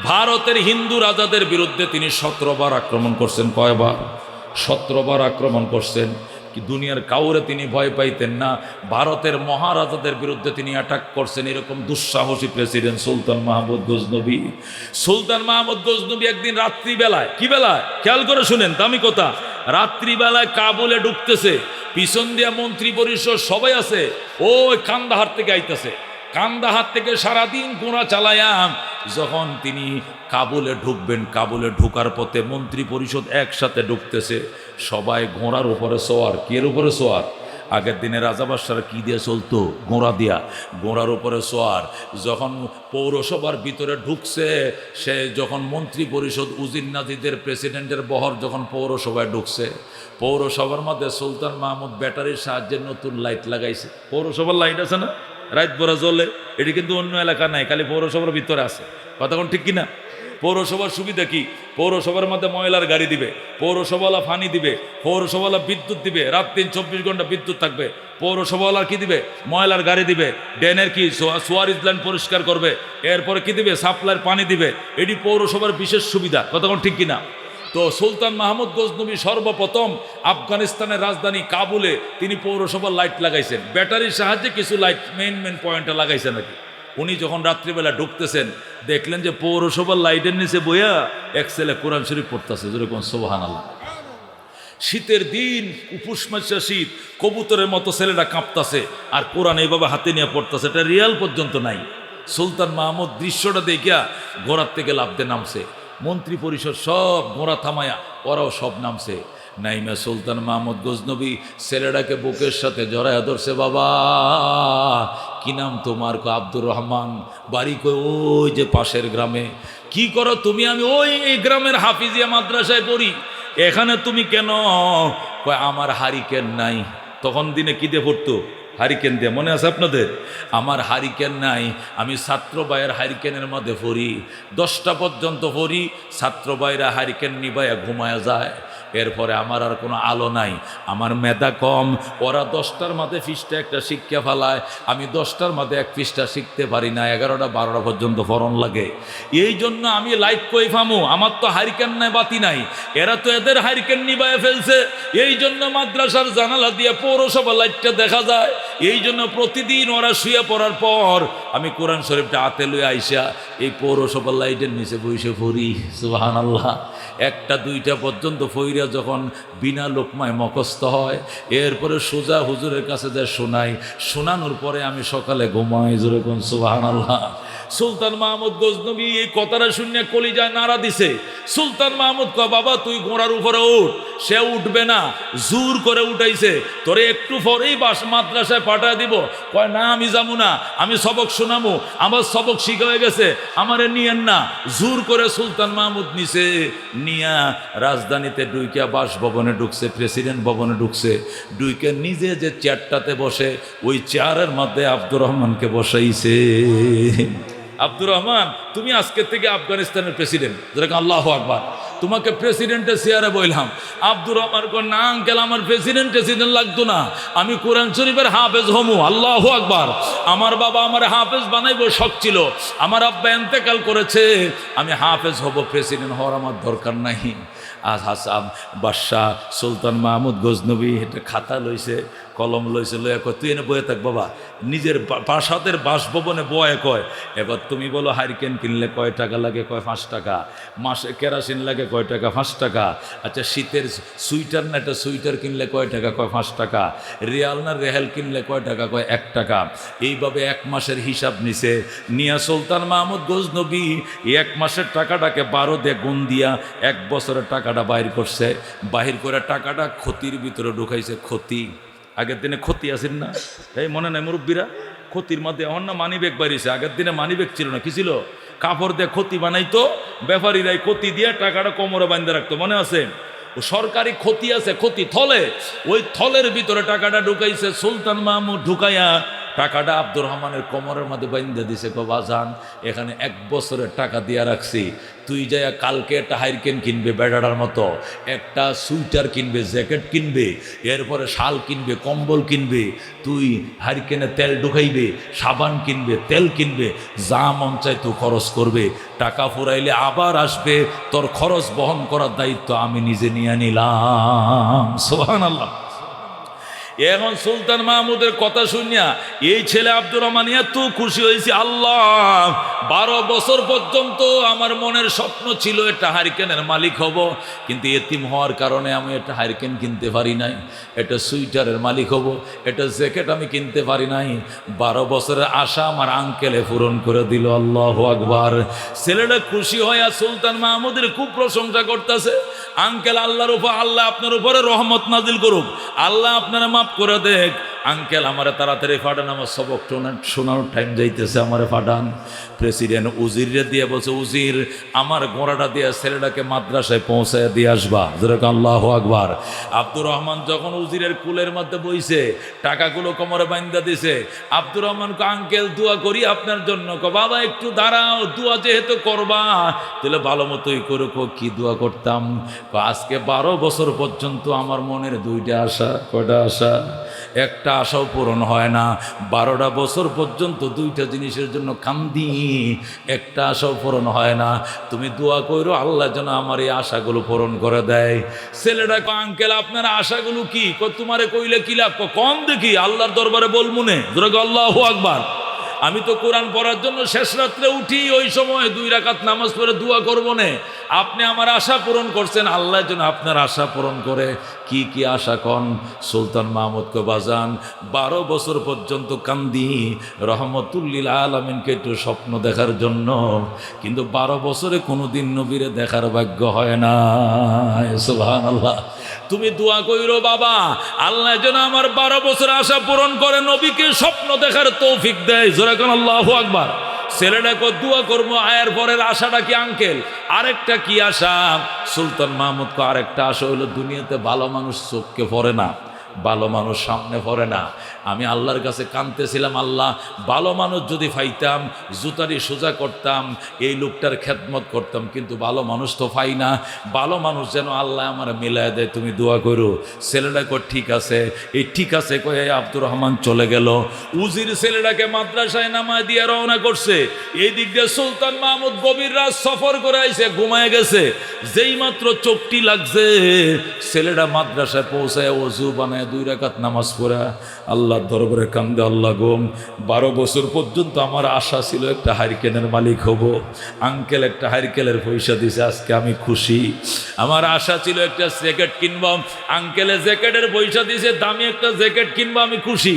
ভারতের হিন্দু রাজাদের বিরুদ্ধে তিনি 17 বার আক্রমণ করছেন। কয়বার? 17 বার আক্রমণ করছেন। দুনিয়ার কাউরে তিনি ভয় পাইতেন না। ভারতের মহারাজাদের বিরুদ্ধে তিনি অ্যাটাক করছেন, এরকম দুঃসাহসী প্রেসিডেন্ট সুলতান মাহমুদ গজনবী। সুলতান মাহমুদ গজনবী একদিন রাত্রিবেলায়, কি বেলায় খেয়াল করে শুনেন দামি কথা, রাত্রিবেলায় কাবুলে ঢুকতেছে, পিছন দিয়া মন্ত্রী পরিষদ সবাই আছে, ওই কান্দাহার থেকে আইতেছে। কান্দাহার থেকে সারাদিন গোড়া চালায়া যখন তিনি কাবুলে ঢুকবেন, কাবুলে ঢুকার পথে মন্ত্রী পরিষদ একসাথে ঢুকতেছে, সবাই ঘোড়ার উপরে সোয়ার। কিয়ের উপরে সোয়ার? আগের দিনে রাজা বাদশারা কি দিয়ে চলতো? ঘোড়া দিয়া, ঘোড়ার উপরে সোয়ার। যখন পৌরসভার ভিতরে ঢুকছে, সে যখন মন্ত্রী পরিষদ উজির নাজিদের প্রেসিডেন্টের বহর যখন পৌরসভায় ঢুকছে, পৌরসভার মধ্যে সুলতান মাহমুদ ব্যাটারির সাহায্যে নতুন লাইট লাগাইছে। পৌরসভার লাইট আছে না, রাত ভরা জ্বলে, এটি কিন্তু অন্য এলাকা নাই, খালি পৌরসভার ভিতরে আছে। কথা কোন ঠিক কিনা? পৌরসভার সুবিধা কি? পৌরসভার মধ্যে ময়লার গাড়ি দিবে, পৌরসভাওয়ালা পানি দিবে, পৌরসভাওয়ালা বিদ্যুৎ দিবে, রাত দিন 24 ঘন্টা বিদ্যুৎ থাকবে। পৌরসভাওয়ালা কি দিবে? ময়লার গাড়ি দিবে, ড্রেনের কি সোয়ারিজ লাইন পরিষ্কার করবে, এরপরে কি দিবে? সাপ্লাইয়ের পানি দিবে। এটি পৌরসভার বিশেষ সুবিধা। কথা কোন ঠিক কিনা? তো সুলতান মাহমুদ গজনবী সর্বপ্রথম আফগানিস্তানের রাজধানী কাবুলে তিনি পৌরসভার লাইট লাগাইছেন, ব্যাটারির সাহায্যে কিছু লাইট মেইন পয়েন্টে লাগাইছেন নাকি। উনি যখন রাত্রিবেলা ঢুকতেছেন, দেখলেন যে পৌরসভার লাইটের নিচে বইয়া এক ছেলে কোরআন শরীফ পড়তেছে, যেরকম সুবহানাল্লাহ। শীতের দিন, উপুস মাসা শীত, কবুতরের মতো ছেলেটা কাঁপতাছে আর কোরআন এইভাবে হাতে নিয়ে পড়তেছে, এটা রিয়াল পর্যন্ত নাই। সুলতান মাহমুদ দৃশ্যটা দেখিয়া ঘোড়ার থেকে লাফতে নামছে, মন্ত্রী পরিষদ সব ঘোড়া থামায়া ওরাও সব নামছে। নাইমা সুলতান মাহমুদ গজনবী ছেলেটাকে বুকের সাথে জড়ায়া ধরছে। বাবা, কি নাম তোমার? আব্দুর রহমান। বাড়ি কই? ওই যে পাশের গ্রামে। কি করো তুমি? আমি ওই গ্রামের হাফিজিয়া মাদ্রাসায় পড়ি। এখানে তুমি কেন? কয় আমার হারিকেন নাই। তখন দিনে কি দিয়ে পড়তো? হারিকেন দিয়ে, মনে আছে আপনাদের? আমার হারিকেন নাই, আমি ছাত্র ভাইয়ের হারিকেনের মধ্যে পড়ি, 10টা পর্যন্ত পড়ি, ছাত্র ভাইরা হারিকেন নিবাইয়া ঘুমায়া যায়। এরপরে আমার আর কোনো আলো নাই, আমার মেধা কম, ওরা 10টার মাঝে পৃষ্ঠা একটা শিক্ষা ফেলায়, আমি 10টার মাঝে এক পৃষ্ঠা শিখতে পারি না, 11টা 12টা পর্যন্ত ফরন লাগে। এই জন্য আমি লাইট কই ফামু, আমার তো হারিকেন নাই, বাতি নাই, এরা তো এদের হারিকেন নিবাইয়া ফেলছে। এই জন্য মাদ্রাসার জানালা দিয়ে পৌরসভা লাইটটা দেখা যায়। এই জন্য প্রতিদিন ওরা শুয়ে পড়ার পর আমি কোরআন শরীফটা হাতে লইয়া আইসা এই পৌরসভার লাইটের নিচে বসে পড়ি। সুবহানাল্লাহ। 1টা 2টা পর্যন্ত ফইরা যখন বিনা লোকমায় মুখস্থ হয়, এরপরে সোজা হুজুরের কাছে যা শোনাই, শোনানোর পরে আমি সকালে ঘুমাই। জোরে কোন সুবহানাল্লাহ। সুলতান মাহমুদ গজনবী এই কথাটা শুনে কলিজায় নাড়া দিছে। সুলতান মাহমুদ কয়, বাবা তুই ঘোড়ার উপরে উঠ। সে উঠবে না, জোর করে উঠাইছে, তোরে একটু পরেই মাদ্রাসায় পাঠায় দিব। কয় না, আমি যাবো না, আমি সবক শোনাবো, আমার সবক শিখা হয়ে গেছে, আমারে নিয়েন না। জোর করে সুলতান মাহমুদ নিছে, নিয়া রাজধানীতে ডুইকা বাসভবনে ঢুকছে, প্রেসিডেন্ট ভবনে ঢুকছে। ডুইকা নিজে যে চেয়ারটাতে বসে, ওই চেয়ারের মধ্যে আব্দুর রহমানকে বসাইছে। আব্দুর রহমান, তুমি আজকে থেকে আফগানিস্তানের প্রেসিডেন্ট। যেরকম আল্লাহু আকবার। তোমাকে প্রেসিডেন্টের চেয়ারে বইলাম। আব্দুর রহমান কো, না আঙ্কেল, আমার প্রেসিডেন্ট লাগতো না, আমি কোরআন শরীফের হাফেজ হমু। আল্লাহু আকবার। আমার বাবা আমার হাফেজ বানাইবো শখ ছিল, আমার আব্বা ইন্তেকাল করেছে, আমি হাফেজ হব, প্রেসিডেন্ট হওয়ার আমার দরকার নাই। আজ হাসান বাদশাহ সুলতান মাহমুদ গজনবী একটা খাতা লইছে, কলম লইছে, লইয়া কয়, তুই এনে বয়ে থাক বাবা। নিজের প্রাসাদের বাসভবনে বয়ে কয়, এবার তুমি বলো হারিকেন কিনলে কয় টাকা লাগে? কয় 5 টাকা। মাসে কেরাসিন লাগে কয় টাকা? 5 টাকা। আচ্ছা, শীতের সুইটার না একটা সুইটার কিনলে কয় টাকা? কয় 5 টাকা। রিয়াল না রেহাল কিনলে কয় টাকা? কয় 1 টাকা। এইভাবে 1 মাসের হিসাব নিছে। নিয়া সুলতান মাহমুদ গজনবী 1 মাসের টাকাটাকে 12 দিয়ে গুণ দিয়া 1 বছরের টাকাটা বাইর করছে। বাহির করে টাকাটা ক্ষতির ভিতরে ঢুকাইছে। ক্ষতি, আগের দিনে ক্ষতি আছেন না? এই মনে নাই মুরব্বীরা? ক্ষতির মধ্যে এখন না মানি ব্যাগ বাড়িয়েছে, আগের দিনে মানি ব্যাগ ছিল না। কি ছিল? কাপড় দিয়ে ক্ষতি বানাইতো, ব্যাপারীরাই ক্ষতি দিয়ে টাকাটা কোমরে বাঁধে রাখতো, মনে আছে? ও সরকারি ক্ষতি আছে, ক্ষতি থলে, ওই থলের ভিতরে টাকাটা ঢুকাইছে সুলতান মাহমুদ। ঢুকাইয়া টাকাটা আব্দুর রহমানের কোমরের মধ্যে বাইন্ধে দিছে। বাজান, এখানে 1 বছরের টাকা দিয়া রাখছি, তুই যাইয়া কালকে একটা হাইরকেন কিনবে বেড়াটার মতো, একটা সুইটার কিনবে, জ্যাকেট কিনবে, এরপরে শাল কিনবে, কম্বল কিনবে, তুই হাইরকেনে তেল ঢুকাইবে, সাবান কিনবে, তেল কিনবে, যা মন চাই তুই খরচ করবে। টাকা ফুরাইলে আবার আসবে, তোর খরচ বহন করার দায়িত্ব আমি নিজে নিয়ে নিলাম। সুবহানাল্লাহ। এখন সুলতান মাহমুদের কথা শুনিয়া এই ছেলে আব্দুর রহমান এত খুশি হয়েছে, আল্লাহ 12 বছর পর্যন্ত আমার মনের স্বপ্ন ছিল একটা হারিকেনের মালিক হব, কিন্তু এতিম হওয়ার কারণে আমি একটা হারিকেন কিনতে পারি নাই, একটা সুইটারের মালিক হব, একটা জ্যাকেট আমি কিনতে পারি নাই। 12 বছরের আশা আমার আঙ্কেলে পূরণ করে দিল। আল্লাহু আকবার। ছেলেটা খুশি হইয়া সুলতান মাহমুদের খুব প্রশংসা করতেছে। আঙ্কেল, আল্লাহর উপর, আল্লাহ আপনার উপরে রহমত নাজিল করুক, আল্লাহ আপনারা মাফ করে দেখ। আঙ্কেল আমারে তাড়াতাড়ি ফাটান, আমার সবক শোনানোর টাইম যাইতেছে, আমারে ফাটান। প্রেসিডেন্ট উজিরে দিয়ে বলছে, উজির আমার ঘোড়াটা দিয়ে ছেলেটাকে মাদ্রাসায় পৌঁছায় দিয়ে আসবা। যেরকম আল্লাহু আকবার। আব্দুর রহমান যখন উজিরের কুলের মধ্যে বইছে, টাকাগুলো কোমরে বাইন্দা দিছে, আব্দুর রহমানকে আঙ্কেল দোয়া করি আপনার জন্য। বাবা একটু দাঁড়াও, দোয়া যেহেতু করবা তাহলে ভালো মতোই করো। কি দোয়া করতাম? আজকে 12 বছর পর্যন্ত আমার মনের 2টা আশা। কয়টা আশা? একটা আশাও পূরণ হয় না। 12টা বছর পর্যন্ত 2টা জিনিসের জন্য কান্দি, একটা আশাও পূরণ হয় না। তুমি দোয়া করো আল্লাহ যেন আমার এই আশাগুলো পূরণ করে দেয়। ছেলেটা আঙ্কেল আপনার আশাগুলো কি? তোমারে কইলে কি লাভ? কম দেখি, আল্লাহর দরবারে বলমুনে। আল্লাহু আকবার। আমি তো কোরআন পড়ার জন্য শেষ রাত্রে উঠি, ওই সময় 2 রাকাত নামাজ পড়ে দোয়া করবো না। আপনি আমার আশা পূরণ করছেন, আল্লাহ যেন আপনার আশা পূরণ করে। কি কি আশা কন? সুলতান মাহমুদকে বাজান 12 বছর পর্যন্ত কান্দি রহমতুল্লিল আলামিনকে একটু স্বপ্ন দেখার জন্য, কিন্তু 12 বছরে কোনোদিন নবীরে দেখার ভাগ্য হয় না। সুবহানাল্লাহ। তুমি দোয়া কইরো বাবা, আল্লাহ যেন আমার 12 বছর আশা পূরণ করে, নবীকে স্বপ্ন দেখার তৌফিক দেয়। যেরকম আল্লাহু আকবার। ছেলেটাকে দোয়া করবো। আয়ের পরের আশাটা কি আঙ্কেল? আরেকটা কি আশা? সুলতান মাহমুদকে আরেকটা আশা হলো, দুনিয়াতে ভালো মানুষ চোখকে পড়ে না, ভালো মানুষ সামনে পড়ে না। আমি আল্লাহর কাছে কাঁদতেছিলাম, আল্লাহ ভালো মানুষ যদি পাইতাম, জুতারি সোজা করতাম, এই লোকটার খেদমত করতাম, কিন্তু ভালো মানুষ তো পাই না। ভালো মানুষ যেন আল্লাহ আমার মিলায় দেয়, তুমি দোয়া করো। ছেলেটা কর ঠিক আছে। এই ঠিক আছে কয়ে আব্দুর রহমান চলে গেল। উজির ছেলেটাকে মাদ্রাসায় নামায় দিয়ে রওনা করছে। এই দিক দিয়ে সুলতান মাহমুদ গভীর রাত সফর করে আইছে, ঘুমায় গেছে। যেই মাত্র চোখটি লাগছে, ছেলেটা মাদ্রাসায় পৌঁছায় ওযু বানায় 2 রাকাত নামাজ পড়া আল্লাহর দরবারে কান্দে, আল্লাহ গো 12 বছর পর্যন্ত আমার আশা ছিল একটা হারিকেনের মালিক হব। আঙ্কেল একটা হারিকেলের পয়সা দিছে, আজকে আমি খুশি। আমার আশা ছিল একটা জ্যাকেট কিনবো, আঙ্কেলে জ্যাকেটের পয়সা দিছে, দামি একটা জ্যাকেট কিনবো, আমি খুশি।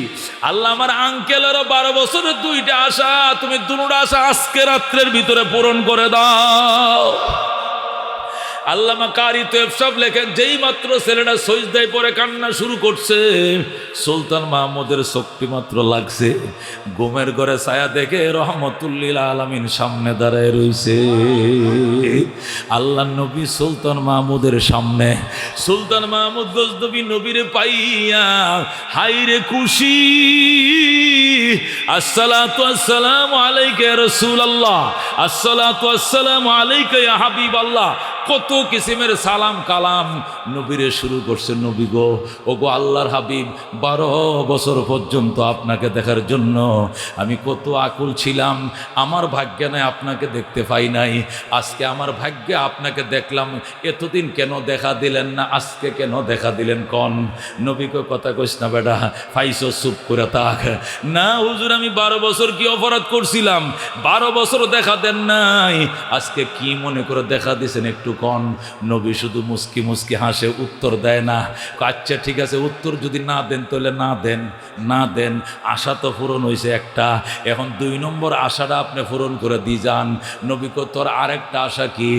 আল্লাহ আমার আঙ্কেলেরও 12 বছরের 2টা আশা, তুমি 2টা আশা আজকে রাত্রের ভিতরে পূরণ করে দাও। আল্লামা কারি তোয়েব সব লেখেন, যেই মাত্র ছেলেটা সজদায় পড়ে কান্না শুরু করছে, সুলতান মাহমুদের শক্তি মাত্র লাগছে, ঘুমের ঘরে ছায়া দেখে রহমতুল্লিল আলামিন সামনে দাঁড়ায় রইছে। আল্লাহ নবী সুলতান মাহমুদের সামনে। সুলতান মাহমুদ গজনবী নবীরে পাইয়া হাইরে খুশি। আসসালাতু আসসালামু আলাইকা ইয়া রাসূলুল্লাহ, আসসালাতু আসসালামু আলাইকা ইয়া হাবিবাল্লাহ। কত কিসিমের সালাম কালাম নবীরে শুরু করছে। নবী গো, ও গো আল্লাহর হাবিব, 12 বছর পর্যন্ত আপনাকে দেখার জন্য আমি কত আকুল ছিলাম। আমার ভাগ্যে নাই আপনাকে দেখতে পাই নাই, আজকে আমার ভাগ্যে আপনাকে দেখলাম। এতদিন কেন দেখা দিলেন না, আজকে কেন দেখা দিলেন কন? নবীকে কথা কইস না বেটা, ফাইসো চুপ করে থাক। না হুজুর, আমি 12 বছর কি অপরাধ করছিলাম? 12 বছর দেখা দেন নাই, আজকে কি মনে করে দেখা দিছেন একটু কন? নবী শুধু মুস্কি মুস্কি হাসে, উত্তর দেয় না। আচ্ছা ঠিক আছে, উত্তর যদি না দেন তাহলে না দেন, না দেন। আশা তো পূরণ হয়েছে একটা, এখন 2 নম্বর আশাটা আপনি পূরণ করে দিয়ে যান। নবী কো, তোর আরেকটা আশা কি?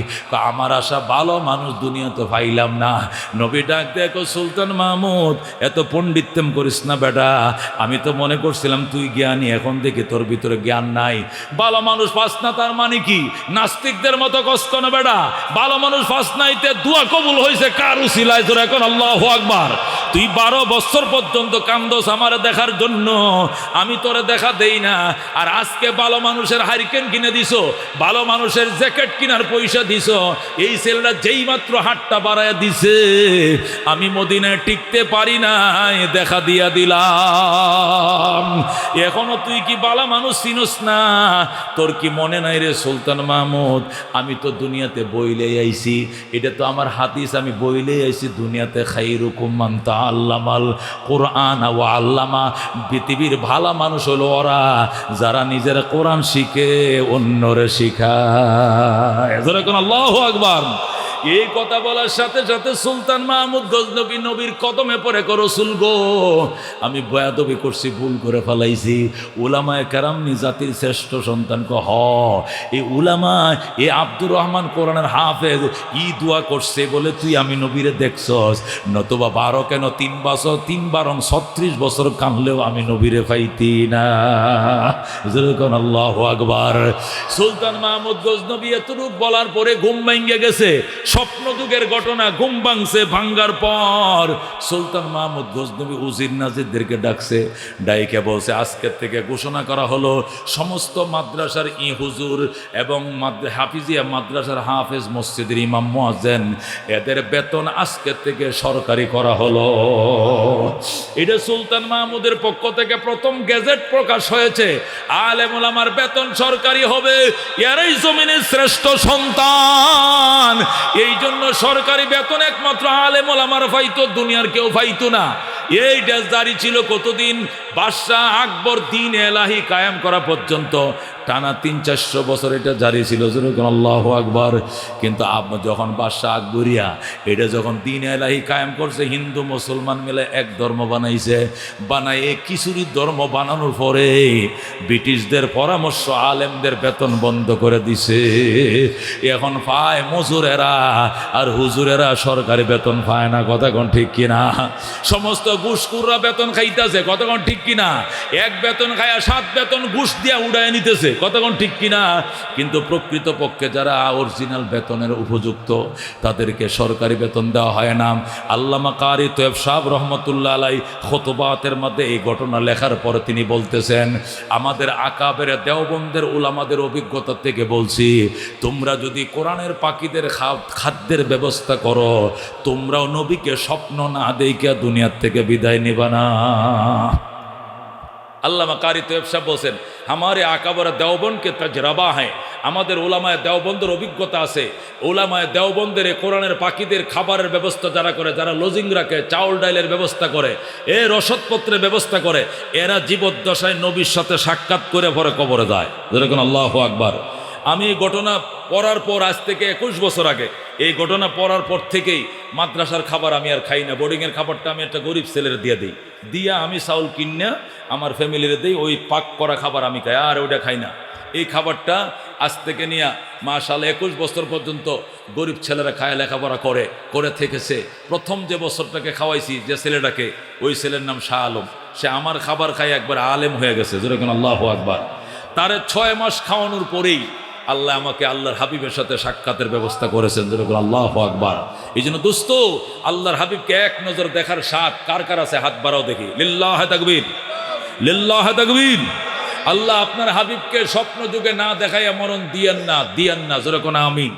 আমার আশা ভালো মানুষ দুনিয়াতে পাইলাম না। নবী ডাক দেখো, সুলতান মাহমুদ এত পণ্ডিত্যম করিস না বেটা, আমি তো মনে করছিলাম তুই জ্ঞানী, এখন দেখি তোর ভিতরে জ্ঞান নাই। ভালো মানুষ পাস না তার মানে কি? নাস্তিকদের মতো কষ্ট না বেটা, ভালো মানুষ পাস নাইতে দোয়া কবুল হয়েছে কার উসিলায়? তোর এখন আল্লাহু আকবার। তুই 12 বছর পর্যন্ত কান্দোস আমারে দেখার জন্য, আমি তোরে দেখা দেই না। আর আজকে ভালো মানুষের হারিকেন কিনে দিছো, ভালো মানুষের জ্যাকেট কেনার পয়সা দিছো। এই ছেলেটা যেই মাত্র হাতটা বাড়ায় দিছে, আমি মদিনায় টিকতে পারি নাই, দেখা দিয়া দিলাম। এখনো তুই কি ভালো মানুষ চিনস না? তোর কি মনে নাই রে সুলতান মাহমুদ, আমি তো দুনিয়াতে বইলেই আইছি, এটা তো আমার হাদিস, আমি বইলেই আইছি দুনিয়াতে খাইরুকুম মান আল্লামাল কোরআন ওয়া আল্লামা। পৃথিবীর ভালো মানুষ হলো ওরা যারা নিজের কোরআন শিখে অন্যরে শিখায়। যেরকম আল্লাহু আকবার। এই কথা বলার সাথে সাথে সুলতান মাহমুদ গজনবী নবীর কদমে পড়ে করো রসুল গো, আমি বয়াদবি করছি, ভুল করে ফেলাইছি। উলামায়ে কেরাম জাতির শ্রেষ্ঠ সন্তান হ এই উলামা, এ আব্দুর রহমান কোরআনের হাফেজ ই দোয়া করছে বলে তুই আমি নবীরে দেখছস, নতুবা 12 কেন 3 বছর 3 বারং 36 বছর কানলেও আমি নবীরে পাইতি না। যেরকম আল্লাহু আকবার। সুলতান মাহমুদ গজনবী এতটুক বলার পরে ঘুম ভেঙে গেছে। স্বপ্ন যুগের ঘটনা। ঘুম ভাঙছে, ভাঙ্গার পর সুলতান মাহমুদ গজনবী উজির নাজিরদেরকে ডাকছে, ডাইকে বলছে আজকের থেকে ঘোষণা করা হলো সমস্ত মাদ্রাসার হুজুর এবং হাফিজিয়া মাদ্রাসার হাফেজ, মসজিদের ইমাম, মুয়াজ্জিন এদের বেতন আজকের থেকে সরকারি করা হলো। এটা সুলতান মাহমুদের পক্ষ থেকে প্রথম গেজেট প্রকাশ হয়েছে। আলেম ওলামার বেতন সরকারি হবে, এরাই জমিনের শ্রেষ্ঠ সন্তান। এই জন্য সরকারি বেতন একমাত্র আলেম ওলামার পাইতো, দুনিয়ার কেউ পাইতো না। এই দেশ জারি ছিল কতদিন? বাদশাহ আকবর দিন এলাহি কায়েম করা পর্যন্ত টানা 300-400 বছর এটা জারি ছিল। যেরকম আল্লাহু আকবার। কিন্তু যখন বাদশাহ আকবরিয়া এটা যখন দিন এলাহি কায়েম করছে, হিন্দু মুসলমান মিলে এক ধর্ম বানাইছে। বানাই কিছুরই ধর্ম বানানোর পরে ব্রিটিশদের পরামর্শ আলেমদের বেতন বন্ধ করে দিছে। এখন পায় মজুরেরা আর হুজুরেরা সরকারি বেতন পায় না। কথা কোন ঠিক কিনা? সমস্ত ঘুষখোররা বেতন খাইতেছে। কথা কোন ঠিক কিনা? এক বেতন খায়া 7 বেতন ঘুষ দিয়া উড়ায় নিতেছে। কথা কোন ঠিক কিনা? কিন্তু প্রকৃত পক্ষে যারা অরিজিনাল বেতনের উপযুক্ত তাদেরকে সরকারি বেতন দেওয়া হয় না। আল্লামা কারি তয়েব সাহেব রহমতুল্লাহ আলাই খুতবাতের মধ্যে এই ঘটনা লেখার পরে তিনি বলতেছেন, আমাদের আকাবের দেওবন্দের উলামাদের অভিজ্ঞতা থেকে বলছি, তোমরা যদি কোরআনের পাখিদের খাদ্যের ব্যবস্থা করো, তোমরাও নবীকে স্বপ্ন না দেখিয়া দুনিয়ার থেকে বিদায় নিবা না। আল্লামা কারি তয়েব সাহেব বলছেন, हमारे आकाबर देवबंद के तजरबा है, আমাদের ওলামায়ে দেওবন্দের অভিজ্ঞতা আছে। ওলামায়ে দেওবন্দের কোরআনের পাখিদের খাবারের ব্যবস্থা যারা করে, যারা লজিং রাখে, চাউল ডাইলের ব্যবস্থা করে, রসদপত্রের ব্যবস্থা করে, এরা জীবদ্দশায় নবীর সাথে সাক্ষাৎ করে পরে কবরে যায়। যেরকম আল্লাহু আকবার। আমি এই ঘটনা পড়ার পর, আজ থেকে 21 বছর আগে এই ঘটনা পড়ার পর থেকেই মাদ্রাসার খাবার আমি আর খাই না। বোর্ডিংয়ের খাবারটা আমি একটা গরিব ছেলের দিয়ে দিই, দিয়া আমি চাউল কিনে আমার ফ্যামিলির দিই, ওই পাক করা খাবার আমি খাই, আর ওইটা খাই না। এই খাবারটা আজ থেকে নিয়ে মাশাআল্লাহ 21 বছর পর্যন্ত গরিব ছেলেরা খায়, লেখাপড়া করে থেকেছে। প্রথম যে বছরটাকে খাওয়াইছি যে ছেলেটাকে, ওই ছেলের নাম শাহ আলম, সে আমার খাবার খাই একবার আলেম হয়ে গেছে। যেরকম আল্লাহু আকবার। তারে 6 মাস খাওয়ানোর পরেই আল্লাহ আমাকে আল্লাহর হাবিবের সাথে সাক্ষাতের ব্যবস্থা করেছেন। যেরকম আল্লাহু আকবার। এই জন্য দোস্ত, আল্লাহর হাবিবকে এক নজর দেখার স্বাদ কার কার আছে? হাত বাড়াও দেখি। লিল্লাহে তাকবীর, লিল্লাহে তাকবীর। আল্লাহ আপনার হাবিবকে স্বপ্ন যুগে না দেখাইয়া মরণ দিয়েন না, দিয়েন না। যেরকম আমিন।